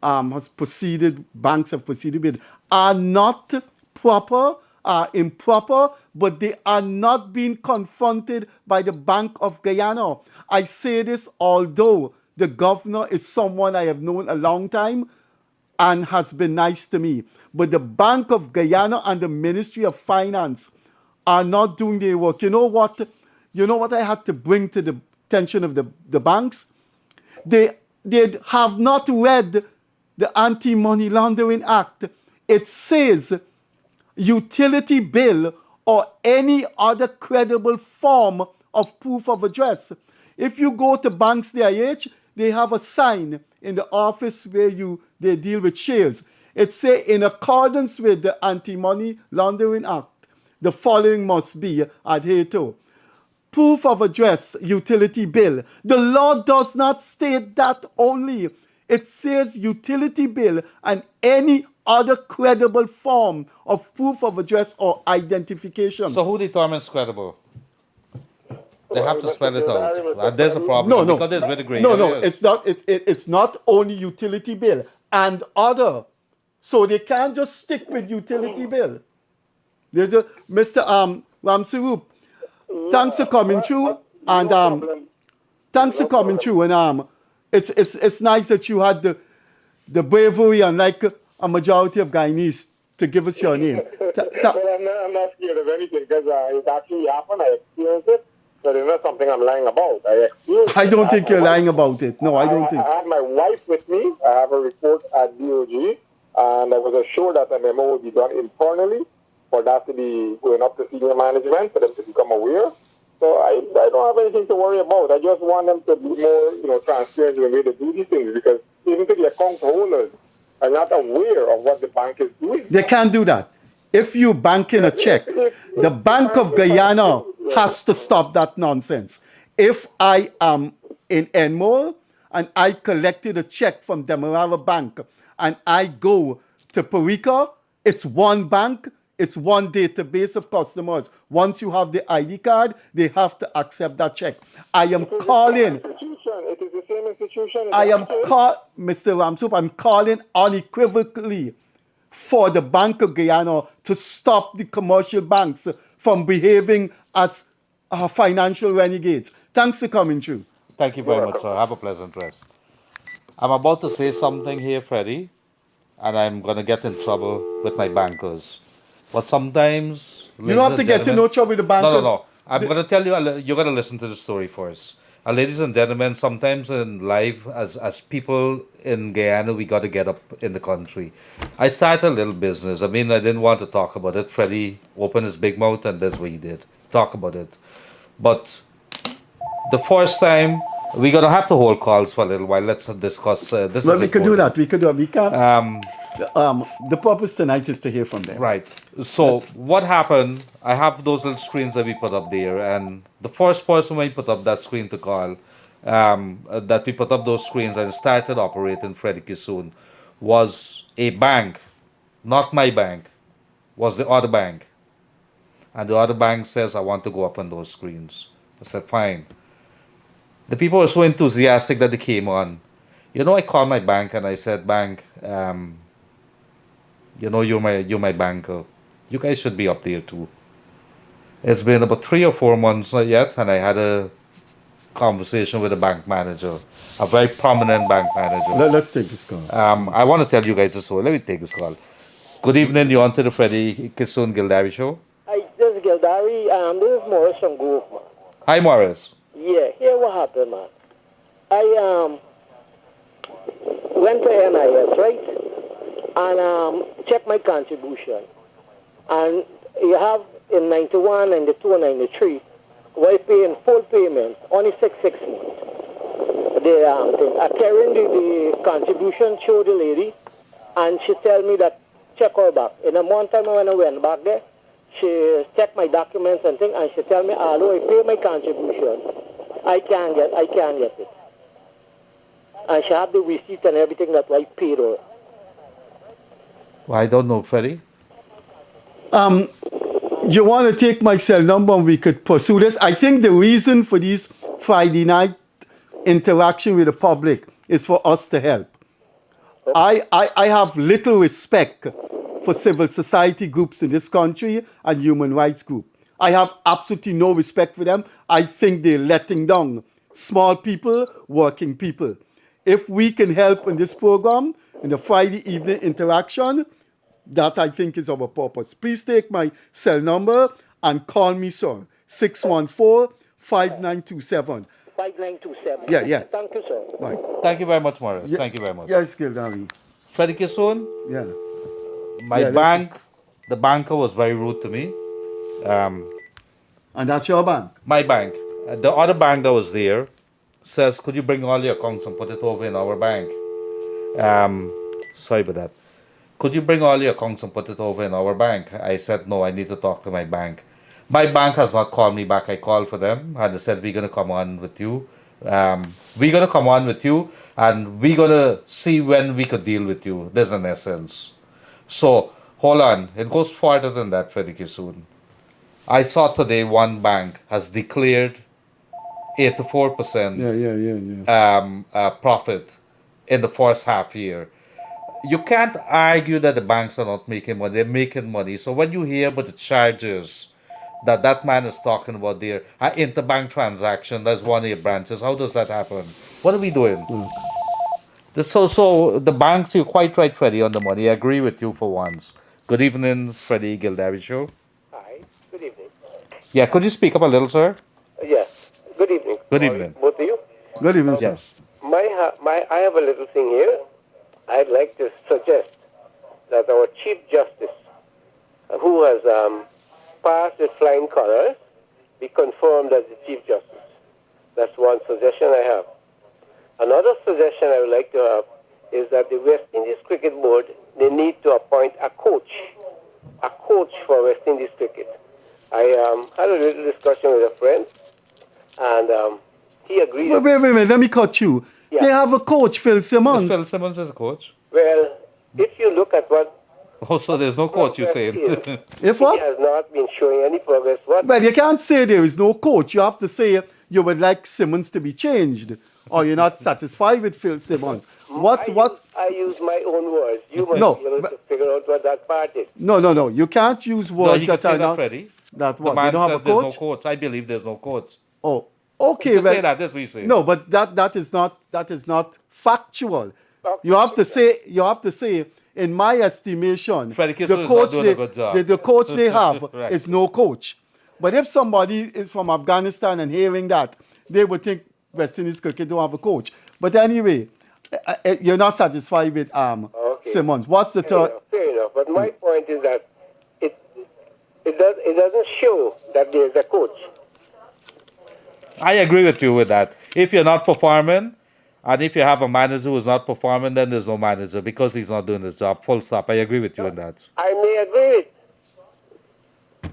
have proceeded with are not proper, are improper, but they are not being confronted by the Bank of Guyana. I say this although the governor is someone I have known a long time. and has been nice to me. But the Bank of Guyana and the Ministry of Finance are not doing their work. You know what? You know what I had to bring to the attention of the banks? They have not read the Anti-Money Laundering Act. It says utility bill or any other credible form of proof of address. If you go to Banks DIH, they have a sign in the office where they deal with shares. It says, in accordance with the Anti-Money Laundering Act, the following must be adhered to. Proof of address, utility bill. The law does not state that only. It says utility bill and any other credible form of proof of address or identification. So who determines credible? They have to spell it out. There's a problem because there's very great areas. It's not. It's not only utility bill and other. So they can't just stick with utility bill. There's a Mr. Ramsaroop. Thanks for coming through, and thanks for coming through. And it's nice that you had the bravery, unlike a majority of Guyanese, to give us your name. Well, I'm not scared of anything because it actually happened. I experienced it. So it's not something I'm lying about. I don't think you're lying about it. No, I don't think. I had my wife with me. I have a report at DOG, and I was assured that a memo would be done internally for that to be going up to senior management for them to become aware. So I don't have anything to worry about. I just want them to be more, transparent in the way they do these things, because even to the account holders are not aware of what the bank is doing. They can't do that. If you bank in a check, the Bank of Guyana has to stop that nonsense. If I am in Enmore and I collected a check from Demerara Bank and I go to Perica, it's one bank, it's one database of customers. Once you have the ID card, they have to accept that check. I am calling. It is the same institution. Mr. Ramsup, I'm calling unequivocally for the Bank of Guyana to stop the commercial banks from behaving as financial renegades. Thanks for coming through. Thank you very much, sir. Have a pleasant rest. I'm about to say something here, Freddie, and I'm going to get in trouble with my bankers. But sometimes... You don't have to get in no trouble with the bankers. No. I'm going to tell you, you're going to listen to the story first. Ladies and gentlemen, sometimes in life, as people in Guyana, we got to get up in the country. I started a little business. I didn't want to talk about it. Freddie opened his big mouth, and that's what he did. Talk about it. But the first time, we're going to have to hold calls for a little while. Let's discuss this. Well, we could do that. We can't. The purpose tonight is to hear from them. Right. So what happened, I have those little screens that we put up there, and the first person we put up that screen to call, that we put up those screens and started operating Freddie Kissoon, was a bank, not my bank, was the other bank. And the other bank says, I want to go up on those screens. I said, fine. The people were so enthusiastic that they came on. I called my bank and I said, bank, you're my banker. You guys should be up there too. It's been about 3 or 4 months yet, and I had a conversation with a bank manager, a very prominent bank manager. Let's take this call. I want to tell you guys this story. Let me take this call. Good evening. You're on to the Freddie Kissoon Gildarie show. Hi, this is Gildarie. This is Morris from Grove, man. Hi, Morris. Yeah, here what happened, man. I went to NIS, right? And checked my contribution. And you have in 91, 92, and 93, we're paying full payment, only 6 months. The thing. I carried the contribution to the lady, and she tell me that check her back. In a month time when I went back there, she checked my documents and thing, and she tell me, although I pay my contribution, I can't get it. And she had the receipt and everything that I paid her. Well, I don't know, Freddie. You want to take my cell number and we could pursue this? I think the reason for these Friday night interaction with the public is for us to help. I have little respect for civil society groups in this country and human rights groups. I have absolutely no respect for them. I think they're letting down small people, working people. If we can help in this program, in the Friday evening interaction. That I think is our purpose. Please take my cell number and call me, sir. 614-5927. 5927. Yeah. Thank you, sir. Right. Thank you very much, Morris. Thank you very much. Yes, Gildarie. Freddie Kissoon, Yeah. my Yeah, bank, the banker was very rude to me. And that's your bank. My bank, the other bank that was there, says, could you bring all your accounts and put it over in our bank? Sorry about that. Could you bring all your accounts and put it over in our bank? I said, no, I need to talk to my bank. My bank has not called me back. I called for them and they said, we're going to come on with you. We're going to come on with you and we're going to see when we could deal with you. There's an essence. So, hold on. It goes farther than that, Freddie Kissoon. I saw today one bank has declared 84% profit in the first half year. You can't argue that the banks are not making money. They're making money. So when you hear about the charges that man is talking about there, an interbank transaction, that's one of your branches. How does that happen? What are we doing? So the banks, you're quite right, Freddie, on the money. I agree with you for once. Good evening, Freddie Gildarie Show. Hi, good evening. Yeah, could you speak up a little, sir? Yes, good evening. Good evening. Both of you. Good evening, sir. Yes. I have a little thing here. I'd like to suggest that our Chief Justice, who has passed with flying colors, be confirmed as the Chief Justice. That's one suggestion I have. Another suggestion I would like to have is that the West Indies Cricket Board, they need to appoint a coach for West Indies cricket. I had a little discussion with a friend, and he agreed. Wait, let me cut you. Yeah. They have a coach, Phil Simmons. Phil Simmons is a coach. Well, if you look at what Oh, so there's no coach, you saying? If what? he has not been showing any progress. What? Well, you can't say there is no coach. You have to say you would like Simmons to be changed, or you're not satisfied with Phil Simmons. I use my own words. You must No, be able to figure out what that part is. No. You can't use No, words you can that say are that, not. Freddie. That The what? man They don't have a says there's no coach. coach. I believe there's no coach. Oh, okay. You can Well, say that. That's what you say. no, but that is not factual. You have to say. In my estimation, Freddie Kissoon the is not coach doing a good job. the coach they have Right. is no coach. But if somebody is from Afghanistan and hearing that, they would think West Indies cricket don't have a coach. But anyway, you're not satisfied with Simmons. What's the third? Fair enough. But my point is that it doesn't show that there's a coach. I agree with you with that. If you're not performing, and if you have a manager who's not performing, then there's no manager because he's not doing his job. Full stop. I agree with you on that. I may agree with.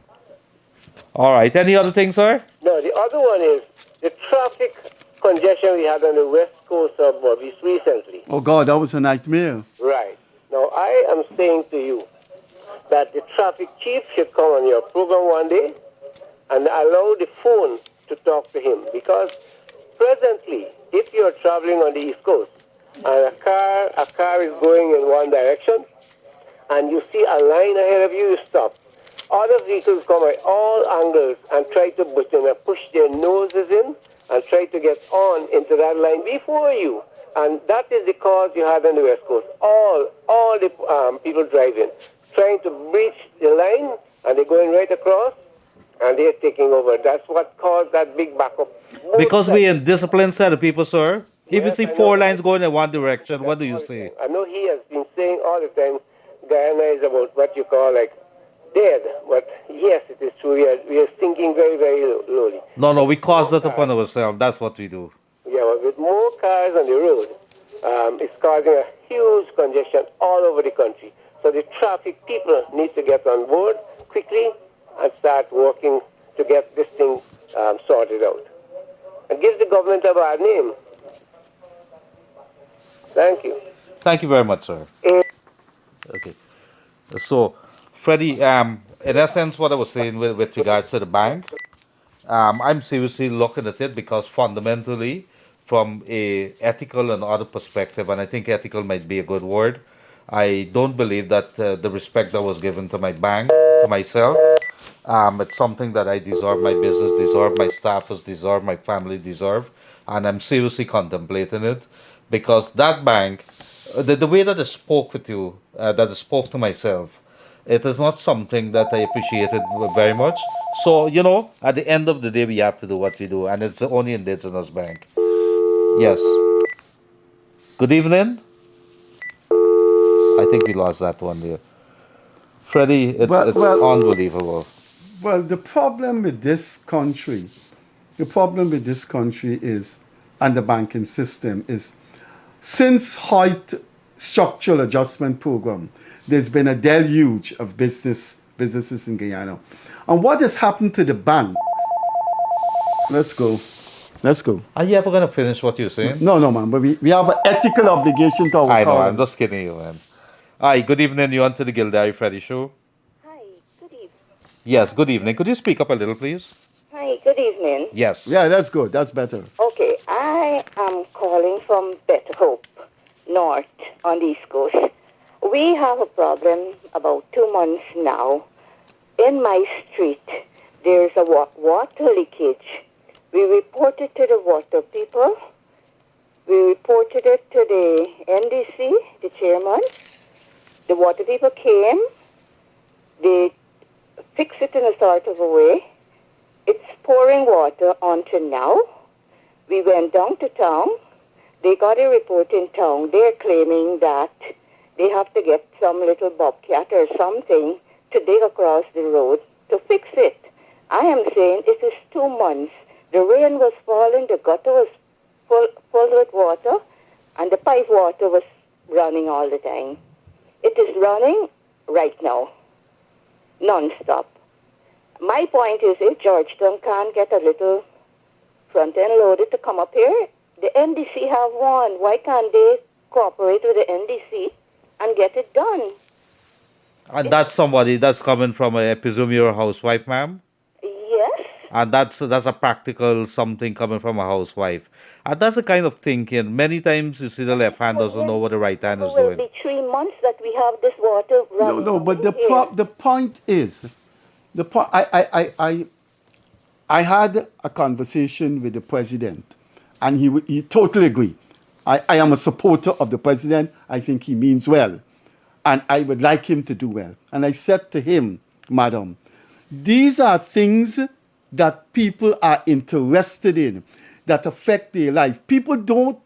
All right. Any other thing, sir? No, the other one is the traffic congestion we had on the west coast of Bobby's recently. Oh God, that was a nightmare. Right. Now, I am saying to you that the traffic chief should come on your program one day and allow the phone to talk to him. Because presently, if you're traveling on the East Coast and a car is going in one direction and you see a line ahead of you, you stop. Other vehicles come at all angles and try to push their noses in and try to get on into that line before you. And that is the cause you had on the West Coast. All the people driving, trying to breach the line, and they're going right across, and they're taking over. That's what caused that big backup. Because we in disciplined set of people, sir. If you Yes, see I four know. lines going in one direction, what do you say? I know he has been saying all the time, Guyana is about what you call like dead. But yes, it is true. We are sinking very, very lowly. No, we cause that upon ourselves. That's what we do. Yeah, but with more cars on the road, it's causing a huge congestion all over the country. So the traffic people need to get on board quickly and start working to get this thing sorted out. And give the government a bad name. Thank you. Thank you very much, sir. Okay. So, Freddie, in essence, what I was saying with regards to the bank, I'm seriously looking at it because fundamentally, from a ethical and other perspective, and I think ethical might be a good word, I don't believe that the respect that was given to my bank, to myself, it's something that I deserve, my business deserve, my staffers deserve, my family deserve, and I'm seriously contemplating it because that bank The way that I spoke with you, that I spoke to myself, it is not something that I appreciated very much. So, at the end of the day, we have to do what we do, and it's only in the Indigenous Bank. Yes. Good evening. I think we lost that one there. Freddie, it's Well, it's well, unbelievable. well. The problem with this country is, and the banking system is, since Hoyt structural adjustment program, there's been a deluge of businesses in Guyana, and what has happened to the banks? Let's go. Let's go. Are you ever gonna finish what you're saying? No, no, man. But we have an ethical obligation to our I know. I'm callers. just kidding you, man. Hi. Good evening. You on to the Gildarie Freddie show? Hi, good evening. Yes. Good evening. Could you speak up a little, please? Hi, good evening. Yes. Yeah, that's good. That's better. Okay, I am calling from Better Hope, North on the East Coast. We have a problem about 2 months now. In my street, there's a water leakage. We reported to the water people. We reported it to the NDC, the chairman. The water people came. They fixed it in a sort of a way. It's pouring water until now. We went down to town. They got a report in town. They're claiming that they have to get some little bobcat or something to dig across the road to fix it. I am saying it is 2 months. The rain was falling, the gutter was full with water, and the pipe water was running all the time. It is running right now, non-stop. My point is, if Georgetown can't get a little front-end loader to come up here, the NDC have one. Why can't they cooperate with the NDC and get it done? And that's somebody that's coming from, I presume you're a housewife, ma'am? Yes. And that's a practical something coming from a housewife. And that's the kind of thinking. Many times you see the left hand doesn't know what the right hand It is will doing. be 3 months that we have this water No, running. no. But the here. the point is, the point. I had a conversation with the president, and he totally agree. I am a supporter of the president. I think he means well, and I would like him to do well. And I said to him, Madam, these are things that people are interested in, that affect their life. People don't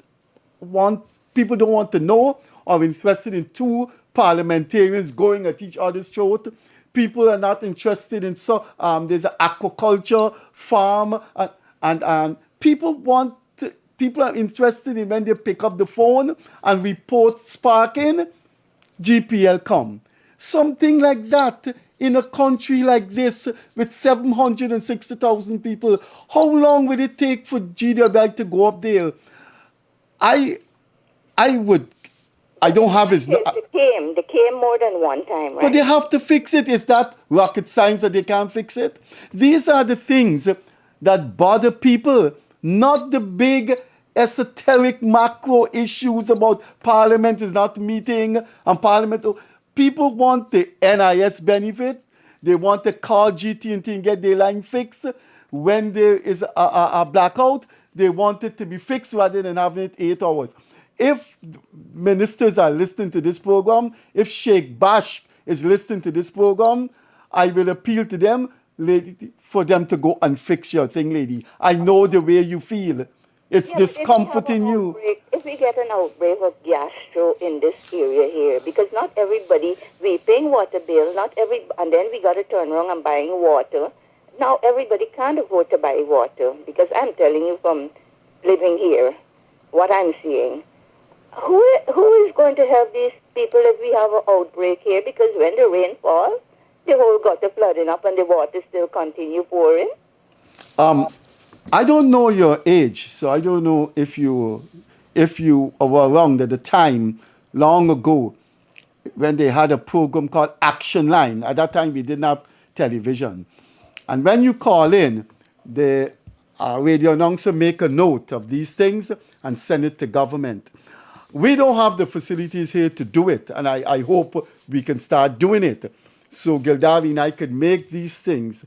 want to know or interested in two parliamentarians going at each other's throat. People are not interested in there's an aquaculture farm, and people are interested in when they pick up the phone and report sparking, GPL come. Something like that in a country like this with 760,000 people. How long will it take for GWI to go up there? I don't have his. Yes, they came more than one time, right? But they have to fix it. Is that rocket science that they can't fix it? These are the things that bother people, not the big esoteric macro issues about Parliament is not meeting and Parliament. People want the NIS benefits. They want to call GT&T and get their line fixed. When there is a blackout, they want it to be fixed rather than having it 8 hours. If ministers are listening to this program, if Sheikh Bash is listening to this program, I will appeal to them, lady, for them to go and fix your thing, lady. I know the way you feel. It's discomforting you. If we get an outbreak of gastro in this area here, because not everybody, we paying water bill, and then we got to turn around and buying water. Now everybody can't afford to buy water, because I'm telling you from living here, what I'm seeing. Who is going to help these people if we have an outbreak here? Because when the rain falls, the whole gutter flooding up and the water still continue pouring. I don't know your age, so I don't know if you were around at the time long ago when they had a program called Action Line. At that time, we didn't have television. And when you call in, the radio announcer make a note of these things and send it to government. We don't have the facilities here to do it, and I hope we can start doing it. So Gildarie and I could make these things,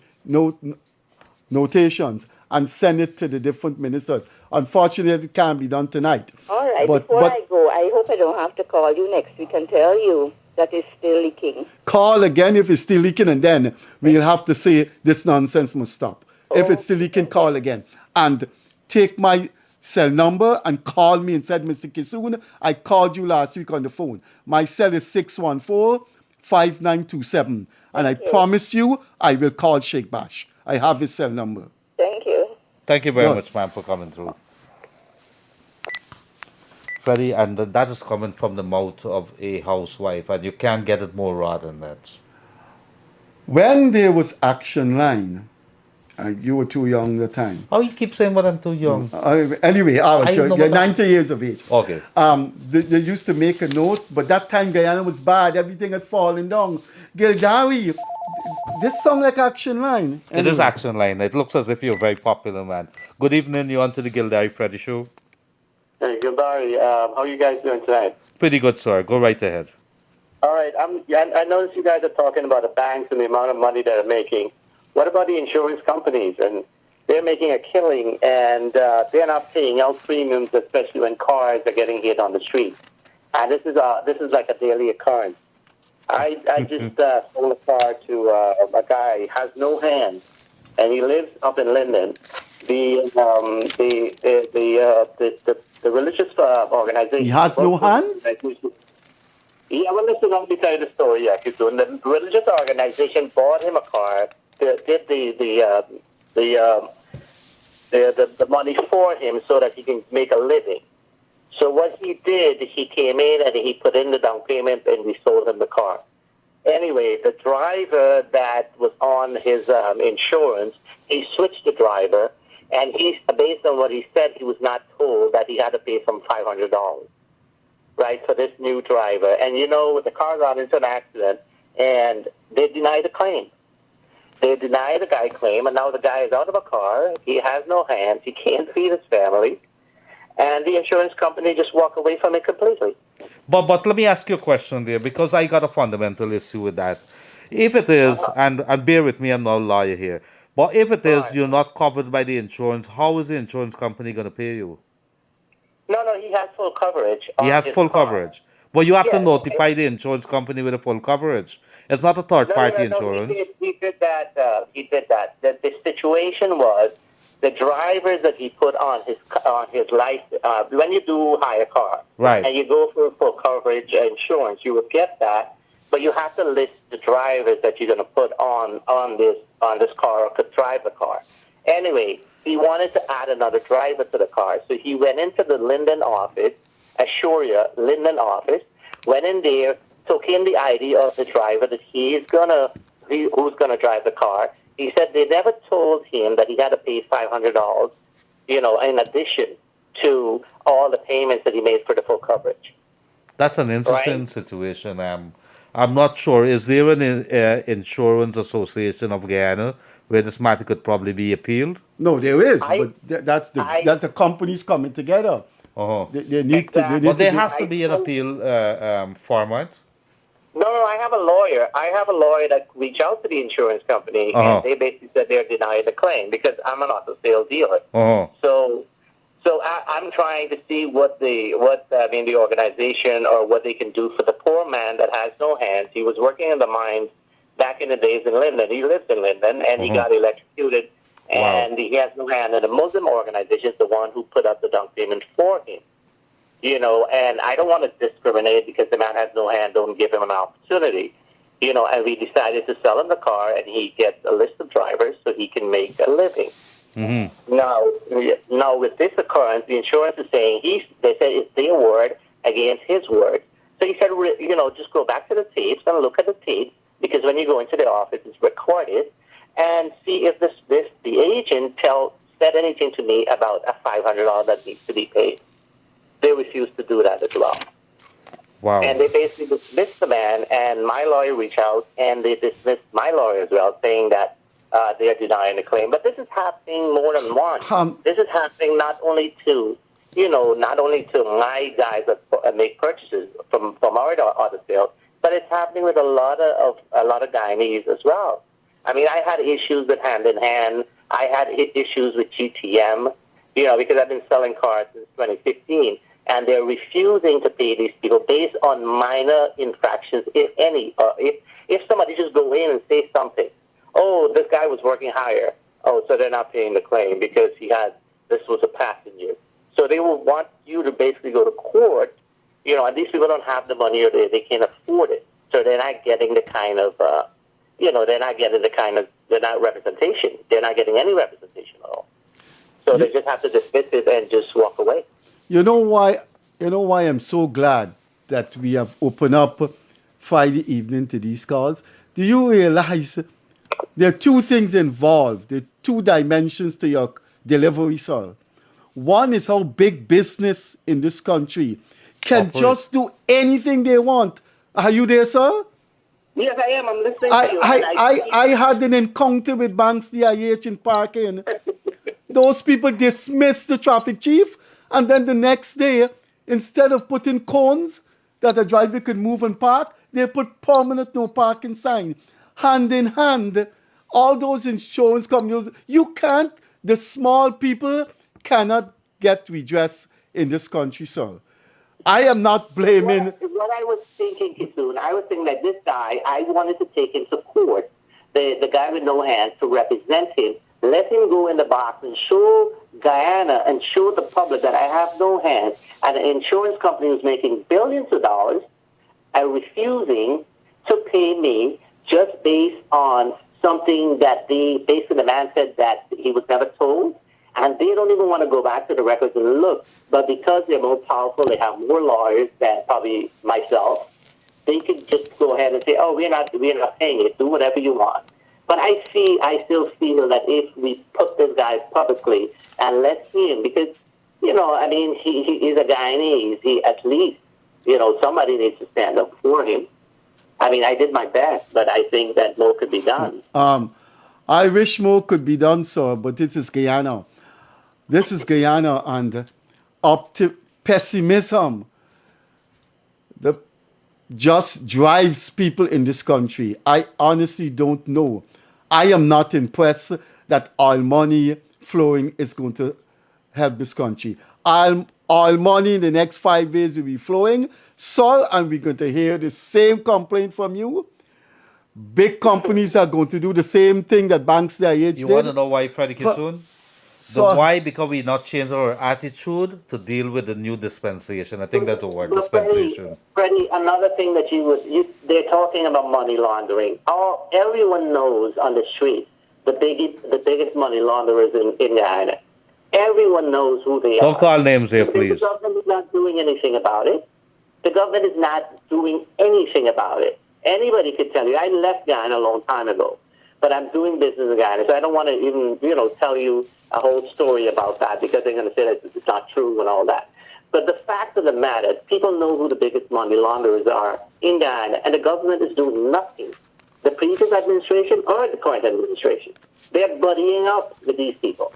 notations, and send it to the different ministers. Unfortunately, it can't be done tonight. All right, but I go, I hope I don't have to call you next week and tell you that it's still leaking. Call again if it's still leaking, and then we'll have to say this nonsense must stop. If it's still leaking, call again. And take my cell number and call me and said, Mr. Kissoon, I called you last week on the phone. My cell is 614-5927. And I promise you, I will call Sheikh Bash. I have his cell number. Thank you. Thank you very Good. much, ma'am, for coming through. Freddie, and that is coming from the mouth of a housewife, and you can't get it more raw than that. When there was Action Line, you were too young at the time. Oh, you keep saying, but I'm too young. Anyway, I know you're what 90 years of age. Okay. They used to make a note, but that time Guyana was bad. Everything had fallen down. Gildarie, this song like Action Line. It is Action Line. It looks as if you're a very popular man. Good evening. You're on to the Gildarie Freddie Show. Hey, Gildarie, how are you guys doing tonight? Pretty good, sir. Go right ahead. All right, I noticed you guys are talking about the banks and the amount of money they're making. What about the insurance companies? And they're making a killing, and they're not paying out premiums, especially when cars are getting hit on the street. And this is like a daily occurrence. I just sold a car to a guy who has no hands, and he lives up in Linden. The religious organization. He has no hands? Yeah, well, listen, let me tell you the story. Yeah, Kissoon. The religious organization bought him a car, did the money for him so that he can make a living. So what he did, he came in and he put in the down payment and we sold him the car. Anyway, the driver that was on his insurance, he switched the driver, and based on what he said, he was not told that he had to pay some $500, right, for this new driver. And the car got into an accident, and they denied the claim. They denied the guy claim, and now the guy is out of a car. He has no hands. He can't feed his family. And the insurance company just walked away from it completely. But let me ask you a question there, because I got a fundamental issue with that. If it is, and bear with me, I'm not a lawyer here, but if it is, you're not covered by the insurance, how is the insurance company going to pay you? No, he has full coverage. He has full coverage. But you have to notify the insurance company with a full coverage. It's not a third-party insurance. He did that. The situation was the drivers that he put on his license. When you do hire a car, right, and you go for full coverage insurance, you would get that. But you have to list the drivers that you're going to put on this car or could drive the car. Anyway, he wanted to add another driver to the car, so he went into the Linden office, Assuria Linden office, went in there, took in the ID of the driver that who's gonna drive the car. He said they never told him that he had to pay $500, in addition to all the payments that he made for the full coverage. That's an interesting situation. I'm not sure. Is there an insurance association of Guyana where this matter could probably be appealed? No, there is, but that's the companies coming together. They need to. But there has to be an appeal format. No, I have a lawyer. That reached out to the insurance company, and they basically said they're denying the claim because I'm an auto sales dealer. So I'm trying to see what the organization or what they can do for the poor man that has no hands. He was working in the mines back in the days in Linden. He lives in Linden, and he got electrocuted, and he has no hand. And the Muslim organization is the one who put up the down payment for him. And I don't want to discriminate because the man has no hand, don't give him an opportunity. And we decided to sell him the car, and he gets a list of drivers so he can make a living. Mm-hmm. Now, with this occurrence, the insurance is saying they said it's their word against his word. So he said, just go back to the tapes and look at the tapes, because when you go into the office, it's recorded, and see if the agent said anything to me about a $500 that needs to be paid. They refused to do that as well. Wow. And they basically dismissed the man, and my lawyer reached out, and they dismissed my lawyer as well, saying that they're denying the claim. But this is happening more than once. This is happening not only to my guys that make purchases from our auto sales, but it's happening with a lot of Guyanese as well. I mean, I had issues with Hand in Hand. I had issues with GTM, because I've been selling cars since 2015. and they're refusing to pay these people based on minor infractions, if any, or if somebody just go in and say something, oh, this guy was working higher, oh, so they're not paying the claim because this was a passenger. So they will want you to basically go to court, and these people don't have the money or they can't afford it. So they're not getting the kind of, they're not representation. They're not getting any representation at all. So they just have to dismiss it and just walk away. You know why I'm so glad that we have opened up Friday evening to these calls? Do you realize there are two things involved? There are two dimensions to your delivery, sir. One is how big business in this country can just do anything they want. Are you there, sir? Yes, I am. I'm listening to you. I had an encounter with Banks DIH in Parkin. Those people dismissed the traffic chief, and then the next day, instead of putting cones that a driver could move and park, they put permanent no parking sign. Hand in hand, all those insurance companies, the small people cannot get redress in this country, sir. I am not blaming. What I was thinking, Kissoon, I was thinking that this guy, I wanted to take him to court, the guy with no hands, to represent him. Let him go in the box and show Guyana and show the public that I have no hands. And the insurance company was making billions of dollars and refusing to pay me just based on something that basically the man said that he was never told. And they don't even want to go back to the records and look. But because they're more powerful, they have more lawyers than probably myself, they could just go ahead and say, oh, we're not paying it. Do whatever you want. But I still feel that if we put this guy publicly and let's see him, because, he's a Guyanese. He at least, somebody needs to stand up for him. I did my best, but I think that more could be done. I wish more could be done, sir, but this is Guyana. This is Guyana, and pessimism that just drives people in this country. I honestly don't know. I am not impressed that oil money flowing is going to help this country. Oil money in the next 5 years will be flowing, sir, and we're going to hear the same complaint from you. Big companies are going to do the same thing that Banks DIH did. You want to know why, Freddie Kissoon? Why? Because we not change our attitude to deal with the new dispensation. I think that's a word, dispensation. Freddie, another thing that they're talking about money laundering. Everyone knows on the street the biggest money launderers in Guyana. Everyone knows who they are. Don't call names here, please. The government is not doing anything about it. The government is not doing anything about it. Anybody could tell you. I left Guyana a long time ago, but I'm doing business in Guyana, so I don't want to even, tell you a whole story about that because they're going to say that it's not true and all that. But the fact of the matter, people know who the biggest money launderers are in Guyana, and the government is doing nothing. The previous administration or the current administration, they're buddying up with these people.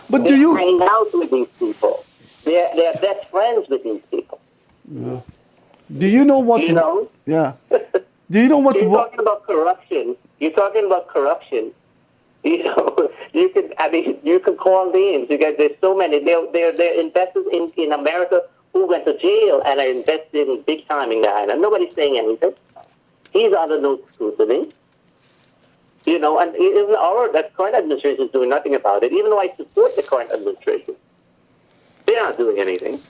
But they're hanging out with these people. They're best friends with these people. Yeah. Do you know what? Yeah. Do you know what? You're talking about corruption. You can call names because there's so many. They're investors in America who went to jail and are invested big time in Guyana. Nobody's saying anything. He's under no scrutiny. And even the current administration is doing nothing about it. Even though I support the current administration, they're not doing anything.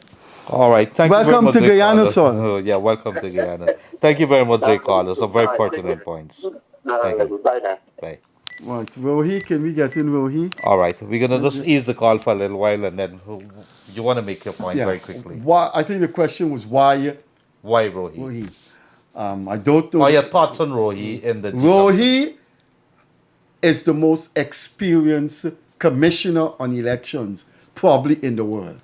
All right. Thank you very much. Welcome to Guyana, sir. Yeah, welcome to Guyana. Thank you very much, Jay Carlos. Some very pertinent points. Thank you. Bye now. Bye. What, Rohi? Can we get in Rohi? All right. We're going to just ease the call for a little while, and then you want to make your point very quickly. I think the question was why? Why Rohi? I don't know. Your thoughts on Rohi in the Rohi is the most experienced commissioner on elections probably in the world.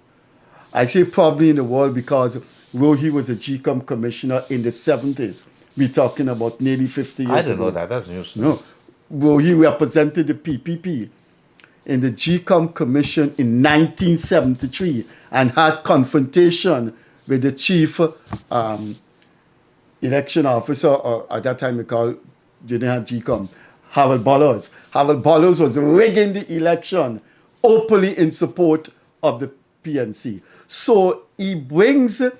I say probably in the world because Rohi was a GCOM commissioner in the 70s. We're talking about nearly 50 years ago. I didn't know that. That's news. No. Rohi represented the PPP in the GCOM commission in 1973 and had confrontation with the chief election officer, or at that time we didn't have GCOM, Harold Bollers. Harold Bollers was rigging the election openly in support of the PNC. So he brings to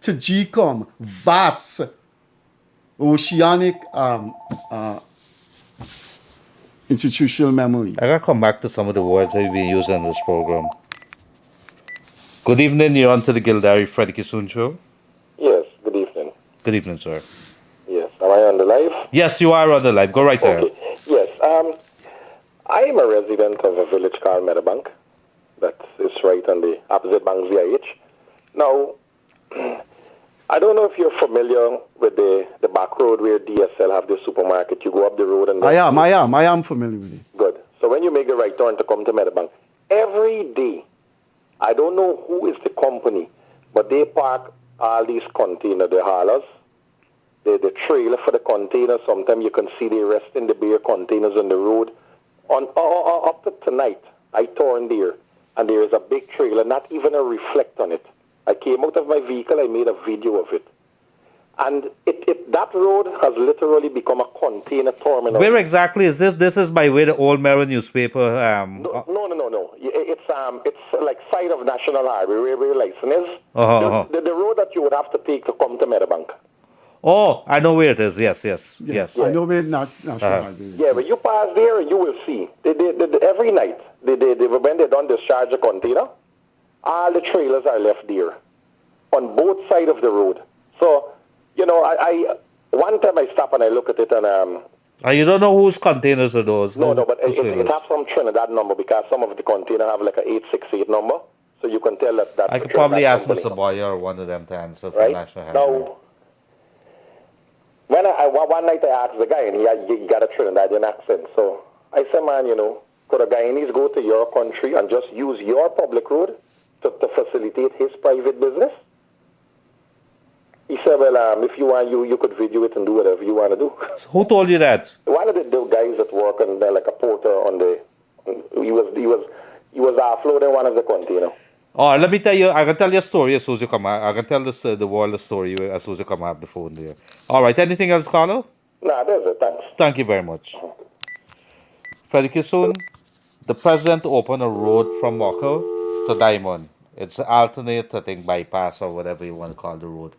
GCOM vast oceanic institutional memory. I gotta come back to some of the words that we've been using in this program. Good evening, you're on to the Gildarie Freddie Kissoon Show. Yes, good evening. Good evening, sir. Yes, am I on the live? Yes, you are on the live. Go right ahead. Okay. Yes, I am a resident of a village called Meadowbank. That is right on the opposite bank VIH. Now, I don't know if you're familiar with the back road where DSL have the supermarket. You go up the road and... I am familiar with it. Good. So when you make the right turn to come to Meadowbank, every day, I don't know who is the company, but they park all these containers, the haulers, the trailer for the containers. Sometimes you can see they rest in the bare containers on the road. Up to tonight, I turned there, and there is a big trailer, not even a reflect on it. I came out of my vehicle, I made a video of it. And that road has literally become a container terminal. Where exactly is this? This is by way the Old Mirror newspaper. No. It's like side of National Highway, where license is. The road that you would have to take to come to Meadowbank. Oh, I know where it is. Yes. I know where National Highway is. Yeah, when you pass there, you will see. Every night, when they don't discharge a container, all the trailers are left there on both sides of the road. So, I one time I stop and I look at it and... you don't know whose containers are those? No, but it has some Trinidad number because some of the containers have like an 868 number. So you can tell that... I could probably ask Mr. Boyer or one of them to answer for National Highway. Now, one night I asked the guy and he got a Trinidadian accent. So I said, man, could a Guyanese go to your country and just use your public road to facilitate his private business? He said, well, if you want, you could video it and do whatever you want to do. So who told you that? One of the guys that work on there, like a porter on the... He was offloading one of the containers. Oh, let me tell you, I can tell you a story as soon as you come out. I can tell this, the world a story as soon as you come out the phone there. All right, anything else, Carlo? Nah, that's it, thanks. Thank you very much. Freddie Kissoon, the president opened a road from Moko to Diamond. It's alternate, I think, bypass or whatever you want to call the road.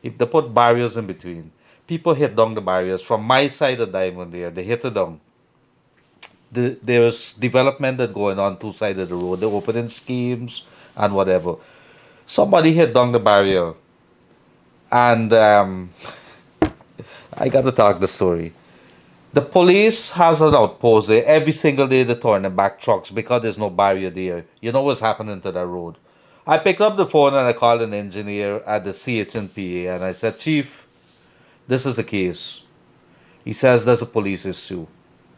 If they put barriers in between, people hit down the barriers. From my side of Diamond there, they hit it down. There's development that going on two sides of the road. They're opening schemes and whatever. Somebody hit down the barrier. And I got to talk the story. The police has an outpost there. Every single day they turn them back trucks because there's no barrier there. You know what's happening to that road. I picked up the phone and I called an engineer at the CHNPA and I said, Chief, this is the case. He says there's a police issue.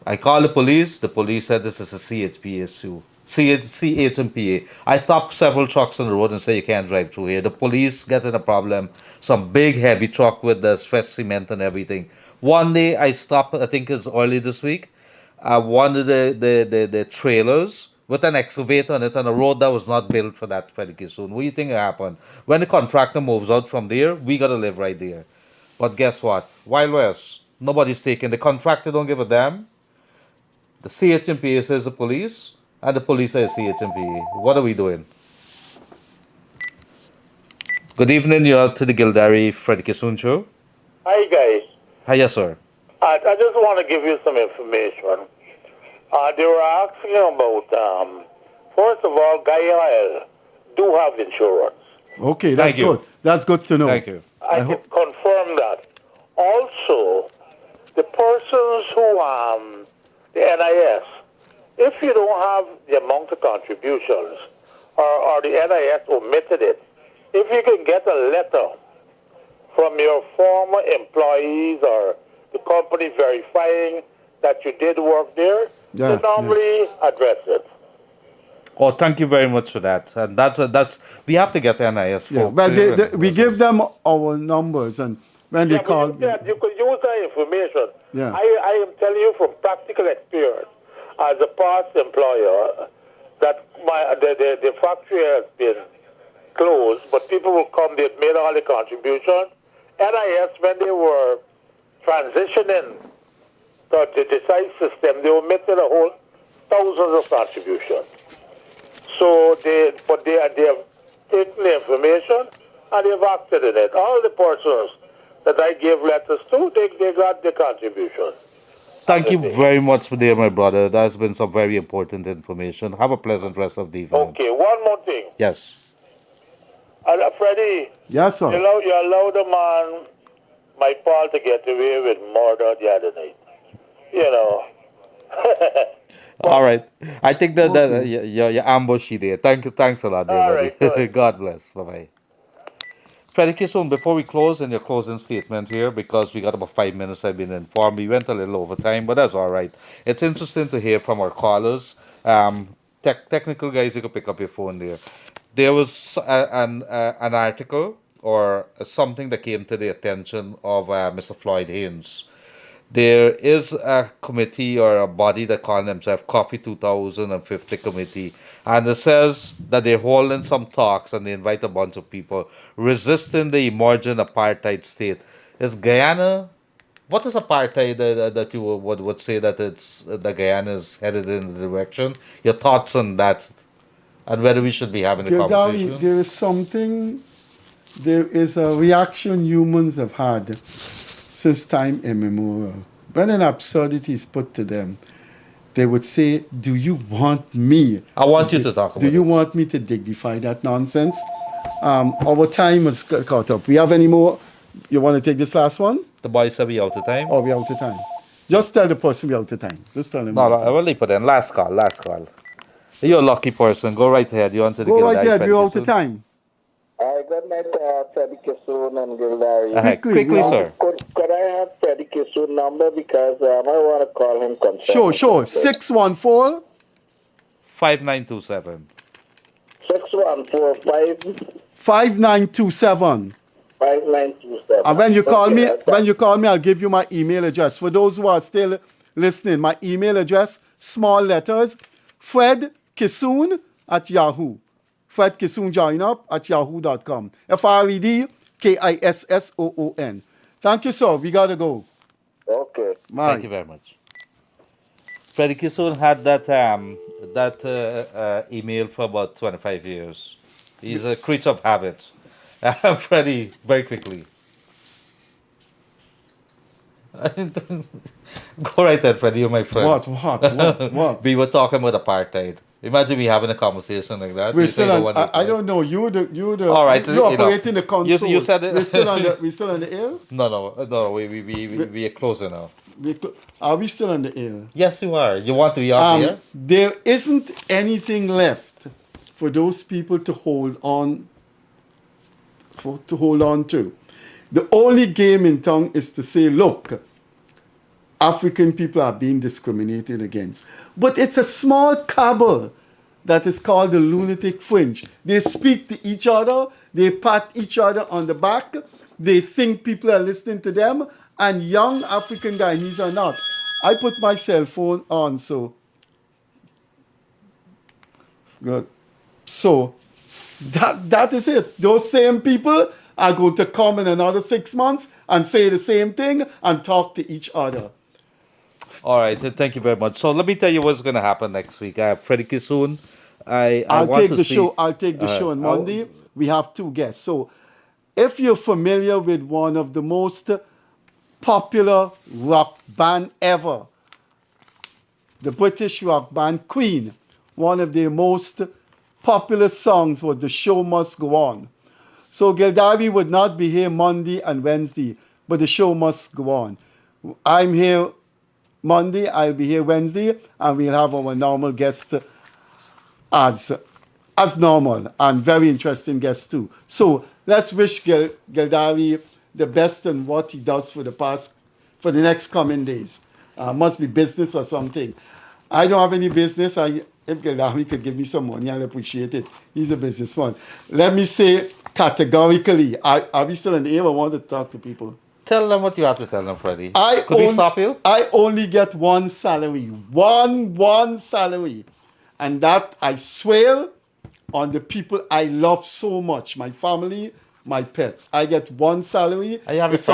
I called the police said this is a CHPA issue. CHNPA. I stopped several trucks on the road and said you can't drive through here. The police get in a problem. Some big heavy truck with the fresh cement and everything. One day I stopped, I think it's early this week, one of the trailers with an excavator on it on a road that was not built for that, Freddie Kissoon. What do you think happened? When the contractor moves out from there, we got to live right there. But guess what? Wild West, nobody's taking. The contractor don't give a damn. The CHMPA says the police, and the police says CHMPA. What are we doing? Good evening, you're to the Gildarie Freddie Kissoon Show. Hi, guys. Hiya, sir. I just want to give you some information. They were asking about, first of all, Guyana do have insurance. Okay, that's good. That's good to know. Thank you. I can confirm that. Also, the persons who, the NIS, if you don't have the amount of contributions, or the NIS omitted it, if you can get a letter from your former employees or the company verifying that you did work there, they normally address it. Oh, thank you very much for that. And that's we have to get the NIS. Yeah, well, we give them our numbers, and when they call, you could use that information. Yeah. I am telling you from practical experience, as a past employer, that the factory has been closed, but people will come. They've made all the contributions. NIS, when they were transitioning to the site system, they omitted a whole thousands of contributions. So they have taken the information and they've acted in it. All the persons that I gave letters to, they got the contribution. Thank you very much, dear my brother. That's been some very important information. Have a pleasant rest of the evening. Okay, one more thing. Yes. Freddie. Yes, sir. You allowed a man, my Paul, to get away with murder the other night. You know. All right. I think that you're ambushy there. Thanks a lot, dear buddy. Right, God bless. Bye-bye. Freddie Kissoon, before we close in your closing statement here, because we got about 5 minutes, I've been informed. We went a little over time, but that's all right. It's interesting to hear from our callers. Technical guys, you can pick up your phone there. There was an article or something that came to the attention of Mr. Floyd Haynes. There is a committee or a body that call themselves Coffee 2050 Committee, and it says that they're holding some talks and they invite a bunch of people resisting the emerging apartheid state. Is Guyana, what is apartheid that you would say that it's the Guyana is headed in the direction? Your thoughts on that, and whether we should be having a conversation? There is a reaction humans have had since time immemorial. When an absurdity is put to them, they would say, do you want me? I want you to talk about it. Do you want me to dignify that nonsense? Our time is caught up. We have any more? You want to take this last one? The boys said we out of time. Oh, we out of time. Just tell the person we out of time. Just tell him. No, I will leave it in. Last call. You're a lucky person. Go right ahead. You want to go right ahead. We're out of time. Good night, Freddie Kissoon and Gildarie. Quickly, sir. Could I have Freddie Kissoon number because I want to call him concerning. Sure. 614 5927. 614 5927. 5927. And when you call me, I'll give you my email address. For those who are still listening, my email address, small letters, Fred Kissoon at Yahoo. Fred Kissoon join up at yahoo.com. FredKissoon. Thank you, sir. We got to go. Okay. Bye. Thank you very much. Freddie Kissoon had that email for about 25 years. He's a creature of habit. Freddie, very quickly. Go right ahead, Freddie. You're my friend. What? We were talking about apartheid. Imagine me having a conversation like that. We're still on, I don't know. You're the. All right. You're operating the console. You said it. We're still on the air? No. We are closing now. Are we still on the air? Yes, you are. You want to be on the air? There isn't anything left for those people to hold on to. The only game in town is to say, look, African people are being discriminated against. But it's a small cabal that is called the lunatic fringe. They speak to each other, they pat each other on the back, they think people are listening to them, and young African Guyanese are not. I put my cell phone on, so good. So that is it. Those same people are going to come in another 6 months and say the same thing and talk to each other. All right, thank you very much. So let me tell you what's going to happen next week. Freddie Kissoon, I'll take the show on Monday. We have 2 guests. So if you're familiar with one of the most popular rock band ever, the British rock band Queen, one of their most popular songs was The Show Must Go On. So Gildarie would not be here Monday and Wednesday, but the show must go on. I'm here Monday, I'll be here Wednesday, and we'll have our normal guests as normal, and very interesting guests too. So let's wish Gildarie the best in what he does for the next coming days. Must be business or something. I don't have any business. If Gildarie could give me some money, I'll appreciate it. He's a businessman. Let me say categorically, are we still in the air? I want to talk to people. Tell them what you have to tell them, Freddie. Could we stop you? I only get one salary. One salary. And that I swear on the people I love so much. My family, my pets. I get one salary. I have it's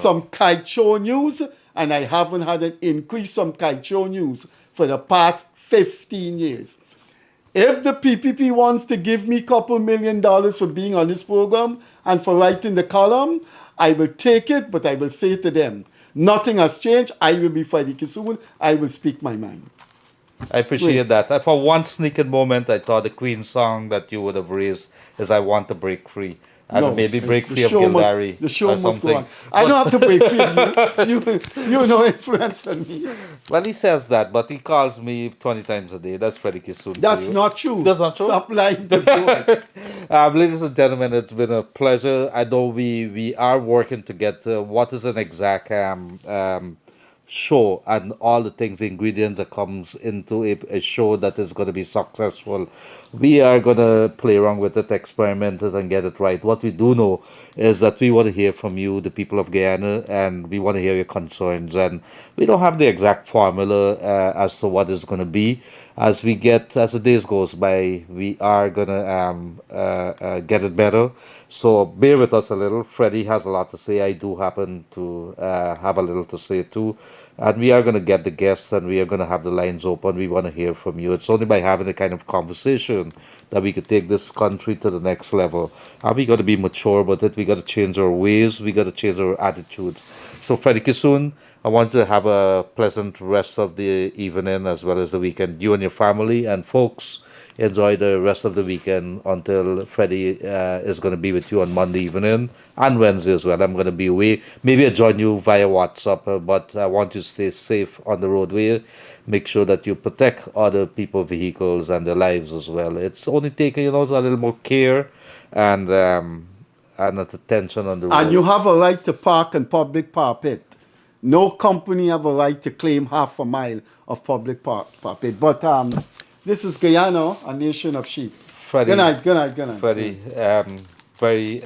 some kite show news. And I haven't had an increase from kite show news for the past 15 years. If the PPP wants to give me a couple $1 million for being on this program and for writing the column, I will take it, but I will say to them, nothing has changed. I will be Freddie Kissoon. I will speak my mind. I appreciate that. For one sneaking moment, I thought the Queen song that you would have raised is I Want to Break Free. And maybe break free of Gildarie. The show must something. go on. I don't have to break free of you. You no influence on me. Well, he says that, but he calls me 20 times a day. That's Freddie Kissoon. That's not true. That's not true? Stop lying to viewers. Ladies and gentlemen, it's been a pleasure. I know we are working to get what is an exact show and all the things, the ingredients that comes into a show that is going to be successful. We are going to play around with it, experiment it, and get it right. What we do know is that we want to hear from you, the people of Guyana, and we want to hear your concerns. And we don't have the exact formula as to what is going to be. As the days goes by, we are going to get it better. So bear with us a little. Freddie has a lot to say. I do happen to have a little to say too. And we are going to get the guests and we are going to have the lines open. We want to hear from you. It's only by having a kind of conversation that we could take this country to the next level. And we got to be mature about it. We got to change our ways. We got to change our attitudes. So Freddie Kissoon, I want you to have a pleasant rest of the evening as well as the weekend. You and your family and folks, enjoy the rest of the weekend until Freddie is going to be with you on Monday evening and Wednesday as well. I'm going to be away. Maybe I'll join you via WhatsApp, but I want you to stay safe on the roadway. Make sure that you protect other people's vehicles and their lives as well. It's only taking, a little more care and attention on the road. And you have a right to park on public parapet. No company have a right to claim half a mile of public parapet. But this is Guyana, a nation of sheep. Freddie, good night. Freddie,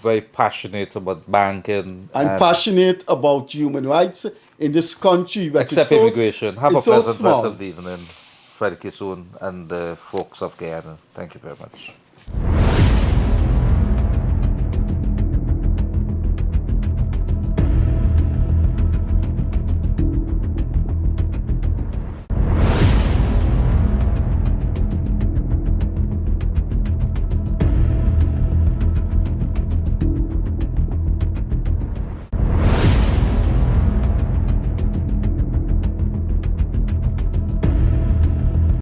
very passionate about banking. I'm passionate about human rights in this country. Except immigration. Have a pleasant rest of the evening, Freddie Kissoon and the folks of Guyana. Thank you very much.